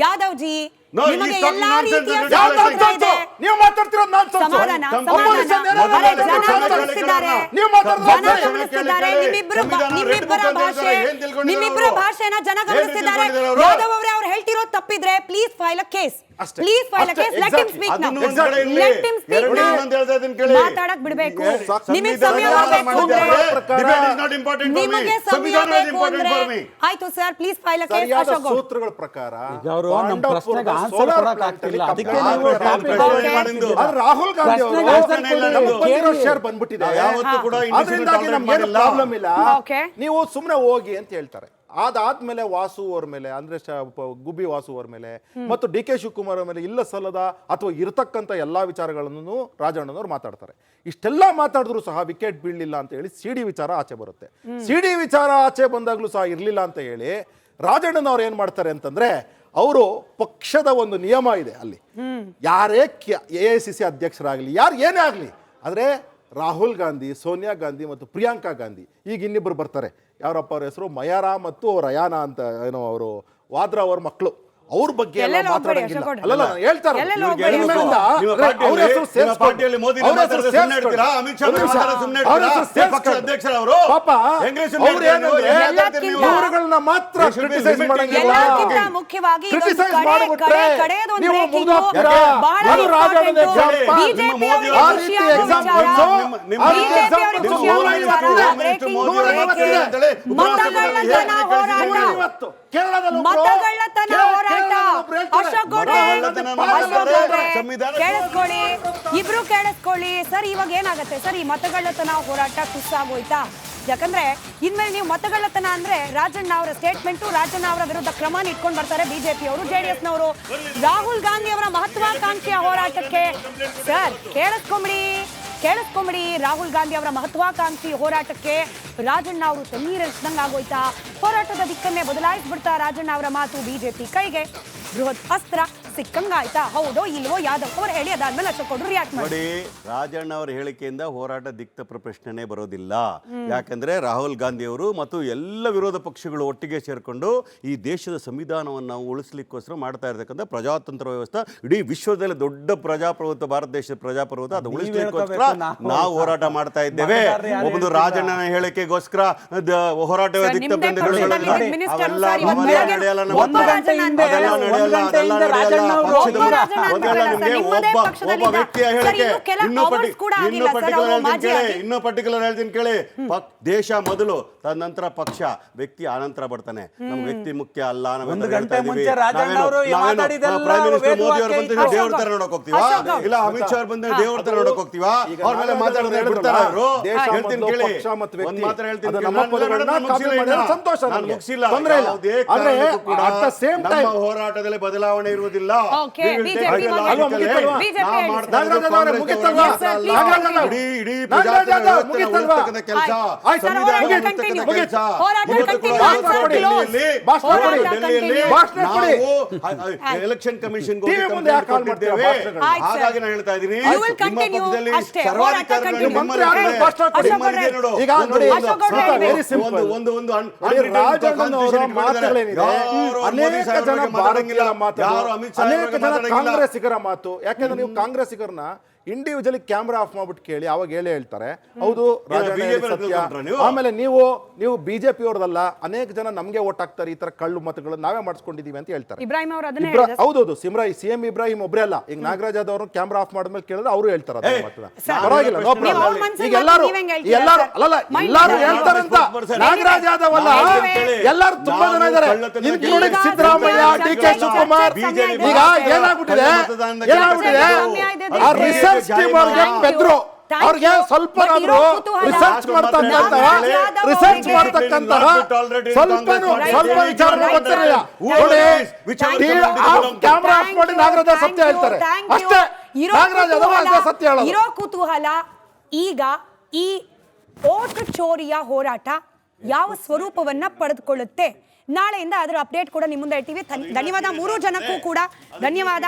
ಯಾದವ್ಜಿ ನಿಮಗೆ ಎಲ್ಲಾ ರೀತಿಯ ನೀವು ಮಾತಾಡ್ತಿರೋದು ನಾನು ನಿಮ್ಮಿಬ್ಬರ ಭಾಷೆನ ಜನ ಗಮನಿಸ್ತಿದ್ದಾರೆ. ಯಾದವ್ ಅವರೇ ಅವ್ರು ಹೇಳ್ತಿರೋದು ತಪ್ಪಿದ್ರೆ please file a case. Please file a case. Let him speak now. Let him speak now. ಮಾತಾಡಕ್ ಬಿಡಬೇಕು. ನಿಮಗೆ ಸಮಯ ಬೇಕು ನಿಮಗೆ ಸಮಯ ಬೇಕು ಅಂದ್ರೆ ಆಯ್ತು sir, please file a case. Ashok ಸೂತ್ರಗಳ ಪ್ರಕಾರ ಅವರು ನಮ್ಮ ಪ್ರಶ್ನೆಗೆ ಆನ್ಸರ್ ಕೊಡಕ್ ಆಗ್ತಿಲ್ಲ. ಅದಕ್ಕೆ ನೀವು ರಾಹುಲ್ ಗಾಂಧಿ ಅವರು ಶೇರ್ ಬಂದ್ಬಿಟ್ಟಿದೆ, ಅದರಿಂದಾಗಿ ನಮ್ಗೆ ಏನು ಪ್ರಾಬ್ಲಮ್ ಇಲ್ಲ, ನೀವು ಸುಮ್ಮನೆ ಹೋಗಿ ಅಂತ ಹೇಳ್ತಾರೆ. ಅದಾದ್ಮೇಲೆ ವಾಸು ಅವ್ರ ಮೇಲೆ ಅಂದ್ರೆ ಗುಬ್ಬಿ ವಾಸು ಅವ್ರ ಮೇಲೆ ಮತ್ತು DK ಶಿವಕುಮಾರ್ ಅವ್ರ ಮೇಲೆ ಇಲ್ಲ ಸಲ್ಲದ ಅಥವಾ ಇರತಕ್ಕಂಥ ಎಲ್ಲಾ ವಿಚಾರಗಳನ್ನು ರಾಜಣ್ಣನವ್ರು ಮಾತಾಡ್ತಾರೆ. ಇಷ್ಟೆಲ್ಲ ಮಾತಾಡಿದ್ರು ಸಹ ವಿಕೆಟ್ ಬೀಳಲಿಲ್ಲ ಅಂತ ಹೇಳಿ CD ವಿಚಾರ ಆಚೆ ಬರುತ್ತೆ. CD ವಿಚಾರ ಆಚೆ ಬಂದಾಗ್ಲೂ ಸಹ ಇರ್ಲಿಲ್ಲ ಅಂತ ಹೇಳಿ ರಾಜಣ್ಣನವ್ರು ಏನ್ ಮಾಡ್ತಾರೆ ಅಂತಂದ್ರೆ, ಅವರು ಪಕ್ಷದ ಒಂದು ನಿಯಮ ಇದೆ ಅಲ್ಲಿ, ಯಾರೇ AICC ಅಧ್ಯಕ್ಷರಾಗಲಿ ಯಾರು ಏನೇ ಆಗಲಿ, ಆದರೆ ರಾಹುಲ್ ಗಾಂಧಿ, ಸೋನಿಯಾ ಗಾಂಧಿ ಮತ್ತು ಪ್ರಿಯಾಂಕಾ ಗಾಂಧಿ, ಈಗ ಇನ್ನಿಬ್ಬರು ಬರ್ತಾರೆ. ಯಾರಪ್ಪ ಅವ್ರ ಹೆಸರು? ಮಯಾರಾ ಮತ್ತು ರಯಾನಾ ಅಂತ, ಏನೋ ಅವರು ವಾದ್ರಾ ಅವ್ರ ಮಕ್ಕಳು. ಅವ್ರ ಬಗ್ಗೆ ಎಲ್ಲ ಎಲ್ಲೆಲ್ಲ ಹೋಗ್ಬೇಡಿ, ಮಾತಾಡಂಗಿಲ್ಲ. ಅಶೋಕ್ ಅಲ್ಲಲ್ಲ, ಗೌಡ್ರೆ. ಹೇಳ್ತಾರೆ ಎಲ್ಲೆಲ್ಲ ಹೋಗ್ಬೇಡಿ. ಇನ್ಮೇಲಿಂದ ನಿಮ್ಮ ಅವ್ರ ಹೆಸರು ಸೇರ್ಸ್ಕೊಂಡು- ಪಾರ್ಟಿಯಲ್ಲಿ ಮೋದಿ ಅವ್ರ ಹೆಸರು ಸೇರ್ಸ್ಕೊಂಡು- ಅಮಿತ್ ಶಾ ಅವ್ರ ಹೆಸರು ಸೇರ್ಸ್ಕೊಂಡು- ಅಧ್ಯಕ್ಷರವರು ಪಾಪ ಅವ್ರು ಏನಂದ್ರೆ ಇವ್ರುಗಳನ್ನ ಮಾತ್ರ ಕ್ರಿಟಿಸೈಸ್ ಮಾಡಂಗಿಲ್ಲ. ಎಲ್ಲಕ್ಕಿಂತ ಮುಖ್ಯವಾಗಿ ಇದೊಂದು ಕ್ರಿಟಿಸೈಸ್ ಕಡೆ- ಮಾಡ್ಬಿಟ್ರೆ ಕಡೆಯದೊಂದು ನೀವು breaking ಮುಗ್ದೋಗ್ತೀರಾ. ಬಹಳ ಅದು ರಾಜಣ್ಣನ important. example. BJP ಅವರಿಗೆ ಆ ಖುಷಿ ರೀತಿ ಆಗೋ example ವಿಚಾರ. ನಿಮ್ಮ BJP ಅವರಿಗೆ ಖುಷಿ ಆಗೋ ವಿಚಾರ. breaking news. ಮತಗಳ್ಳತನ ಹೋರಾಟ. ಮತಗಳ್ಳತನ ಹೋರಾಟ. ಅಶೋಕ್ ಗೌಡ್ರೆ, ಕೇಳಿಸ್ಕೊಳ್ಳಿ, ಇಬ್ರು ಕೇಳಿಸ್ಕೊಳ್ಳಿ ಸರ್. ಇವಾಗ ಏನಾಗುತ್ತೆ ಸರ್, ಈ ಮತಗಳ್ಳತನ ಹೋರಾಟ ತುಸ್ಸಾಗೋಯ್ತಾ? ಯಾಕಂದ್ರೆ ಇನ್ಮೇಲೆ ನೀವು ಮತಗಳ್ಳತನ ಅಂದ್ರೆ ರಾಜಣ್ಣ ಅವರ ಸ್ಟೇಟ್ಮೆಂಟ್, ರಾಜಣ್ಣ ಅವರ ವಿರುದ್ಧ ಕ್ರಮ ಇಟ್ಕೊಂಡು ಬರ್ತಾರೆ ಬಿಜೆಪಿ ಅವರು, ಜೆಡಿಎಸ್ ನವರು. ರಾಹುಲ್ ಗಾಂಧಿ ಅವರ ಮಹತ್ವಾಕಾಂಕ್ಷೆಯ ಹೋರಾಟಕ್ಕೆ ಸರ್ ಕೇಳಿಸ್ಕೊಂಬಿಡಿ, ರಾಹುಲ್ ಗಾಂಧಿ ಅವರ ಮಹತ್ವಾಕಾಂಕ್ಷಿ ಹೋರಾಟಕ್ಕೆ ರಾಜಣ್ಣ ಅವರು ತಣ್ಣೀರಿಸಿದಂಗೆ ಆಗೋಯ್ತಾ? ಹೋರಾಟದ ದಿಕ್ಕನ್ನೇ ಬದಲಾಯಿಸ್ಬಿಡ್ತಾ ರಾಜಣ್ಣ ಅವರ ಮಾತು ಬಿಜೆಪಿ ಕೈಗೆ? ಬೃಹತ್ ಅಸ್ತ್ರ ಸಿಕ್ಕಂಗಾಯ್ತಾ? ಹೌದೋ ಇಲ್ವೋ? ಯಾದವ್ ಅವರು ಹೇಳಿ, ಅದಾದ್ಮೇಲೆ ಅಶೋಕ್ ಗೌಡ್ರು ರಿಯಾಕ್ಟ್ ಮಾಡಿ. ನೋಡಿ, ರಾಜಣ್ಣ ಅವರ ಹೇಳಿಕೆಯಿಂದ ಹೋರಾಟ ದಿಕ್ತ ಪ್ರಶ್ನೆ ಬರೋದಿಲ್ಲ. ಯಾಕಂದ್ರೆ ರಾಹುಲ್ ಗಾಂಧಿ ಅವರು ಮತ್ತು ಎಲ್ಲ ವಿರೋಧ ಪಕ್ಷಗಳು ಒಟ್ಟಿಗೆ ಸೇರ್ಕೊಂಡು ಈ ದೇಶದ ಸಂವಿಧಾನವನ್ನು ನಾವು ಉಳಿಸ್ಲಿಕ್ಕೋಸ್ಕರ ಮಾಡ್ತಾ ಇರತಕ್ಕಂಥ ಪ್ರಜಾತಂತ್ರ ವ್ಯವಸ್ಥೆ, ಇಡೀ ವಿಶ್ವದಲ್ಲಿ ದೊಡ್ಡ ಪ್ರಜಾಪ್ರಭುತ್ವ, ಭಾರತ ದೇಶದ ಪ್ರಜಾಪ್ರಭುತ್ವ, ಅದು ಉಳಿಸ್ಲಿಕ್ಕೋಸ್ಕರ ನಾವು ಹೋರಾಟ ಮಾಡ್ತಾ ಇದ್ದೇವೆ. ಒಂದು ರಾಜಣ್ಣನ ಹೇಳಿಕೆಗೋಸ್ಕರ ಹೋರಾಟದ ದಿಕ್ತ ಒಬ್ಬ ವ್ಯಕ್ತಿಯ ಹೇಳಿಕೆ. ಇನ್ನೂ ಪರ್ಟಿಕ್ಯುಲರ್ ಹೇಳ್ತೀನಿ ಕೇಳಿ. ದೇಶ ಮೊದಲು, ತದನಂತರ ಪಕ್ಷ, ವ್ಯಕ್ತಿ ಆನಂತರ ಬರ್ತಾನೆ. ನಮ್ಮ ವ್ಯಕ್ತಿ ಮುಖ್ಯ ಅಲ್ಲ. ಪ್ರೈಮ್ ಮಿನಿಸ್ಟರ್ ಮೋದಿ ಅವರು ಬಂದ್ರೆ ದೇವ್ರ ತರ ನೋಡಕ್ ಹೋಗ್ತೀವಾ? ಇಲ್ಲ ಅಮಿತ್ ಶಾ ಅವ್ರು ಬಂದ್ರೆ ದೇವ್ರ ತರ ನೋಡಕ್ ಹೋಗ್ತೀವಾ? ಅವ್ರ ಮೇಲೆ ಮಾತಾಡೋದು ಬಿಡ್ತಾರ ಅವರು? ಹೇಳ್ತೀನಿ ಕೇಳಿ, ಒಂದ್ ಮಾತ್ರ ಹೇಳ್ತೀನಿ, ನಮ್ಮ ಹೋರಾಟದಲ್ಲಿ ಬದಲಾವಣೆ ಇರುವುದಿಲ್ಲ. ಎಲೆಕ್ಷನ್ ಕಮಿಷನ್ ಹಾಗಾಗಿ ನಾನು ಹೇಳ್ತಾ ಇದ್ದೀನಿ, ನಿಮ್ಮ ಪಕ್ಷದಲ್ಲಿ ಸರ್ವಾಧಿಕಾರಿಗಳು ಕಾಂಗ್ರೆಸ್ಸಿಗರ ಮಾತು. ಯಾಕಂದ್ರೆ ನೀವು ಕಾಂಗ್ರೆಸ್ಸಿಗರನ್ನ ಇಂಡಿವಿಜುವಲಿ ಕ್ಯಾಮ್ರಾ ಆಫ್ ಮಾಡ್ಬಿಟ್ಟು ಕೇಳಿ, ಅವಾಗ ಹೇಳ್ತಾರೆ ಹೌದು ಸತ್ಯ. ಆಮೇಲೆ ನೀವು ಬಿಜೆಪಿ ಅವ್ರದಲ್ಲ, ಅನೇಕ ಜನ ನಮ್ಗೆ ಓಟ್ ಹಾಕ್ತಾರೆ, ಈ ತರ ಕಳ್ಳು ಮತಗಳು ನಾವೇ ಮಾಡಿಸ್ಕೊಂಡಿದೀವಿ ಅಂತ ಹೇಳ್ತಾರೆ. ಇಬ್ರಾಹಿಂ ಅವರು ಹೌದೌದು, ಸಿಎಂ ಇಬ್ರಾಹಿಂ ಒಬ್ರೇ ಅಲ್ಲ. ಈಗ ನಾಗರಾಜ್ ಯಾದವ್ ಕ್ಯಾಮ್ರಾ ಆಫ್ ಮಾಡಿದ್ಮೇಲೆ ಕೇಳಿದ್ರೆ ಅವರು ಹೇಳ್ತಾರೆ. ಪರವಾಗಿಲ್ಲ, ನೋ ಪ್ರಾಬ್ಲಮ್. ಈಗ ಎಲ್ಲರೂ ಹೇಳ್ತಾರಂತ ನಾಗರಾಜ್ ಯಾದವ್ ಅಲ್ಲ, ಎಲ್ಲರೂ ತುಂಬಾ ಜನ ಇದ್ದಾರೆ, including Siddaramaiah, D K Shivakumar. ಈಗ ಏನಾಗ್ಬಿಟ್ಟಿದೆ, ರಿಸರ್ಚ್ ಟೀಮ್ ಅವ್ರಿಗೆ ಬೆದ್ರು, ಅವ್ರಿಗೆ ಸ್ವಲ್ಪ ರಿಸರ್ಚ್ ಮಾಡ್ತಕ್ಕಂತ ಸ್ವಲ್ಪ ವಿಚಾರ ಗೊತ್ತಿರಲಿಲ್ಲ. ಕ್ಯಾಮ್ರಾ ಆಫ್ ಮಾಡಿ ನಾಗರಾಜ ಸತ್ಯ ಹೇಳ್ತಾರೆ ಅಷ್ಟೇ. ನಾಗರಾಜ್ ಅದೇ ಸತ್ಯ ಹೇಳೋದು. ಇರೋ ಕುತೂಹಲ ಈಗ ಈ ಓಟ್ ಚೋರಿಯ ಹೋರಾಟ ಯಾವ ಸ್ವರೂಪವನ್ನ ಪಡೆದುಕೊಳ್ಳುತ್ತೆ, ನಾಳೆಯಿಂದ ಅದರ ಅಪ್ಡೇಟ್ ಕೂಡ ನಿಮ್ಮ ಮುಂದೆ ಇರ್ತೀವಿ. ಧನ್ಯವಾದ ಮೂರು ಜನಕ್ಕೂ ಕೂಡ. ಧನ್ಯವಾದ.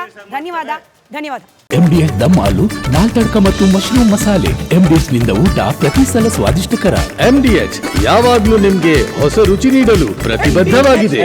MDH ದಮ್ ಹಾಲು, ನಾಲ್ ತಡ್ಕ ಮತ್ತು ಮಶ್ರೂಮ್ ಮಸಾಲೆ. MDH ನಿಂದ ಊಟ ಪ್ರತಿ ಸಲ ಸ್ವಾದಿಷ್ಟಕರ. MDH ಯಾವಾಗ್ಲೂ ನಿಮ್ಗೆ ಹೊಸ ರುಚಿ ನೀಡಲು ಪ್ರತಿಬದ್ಧವಾಗಿದೆ.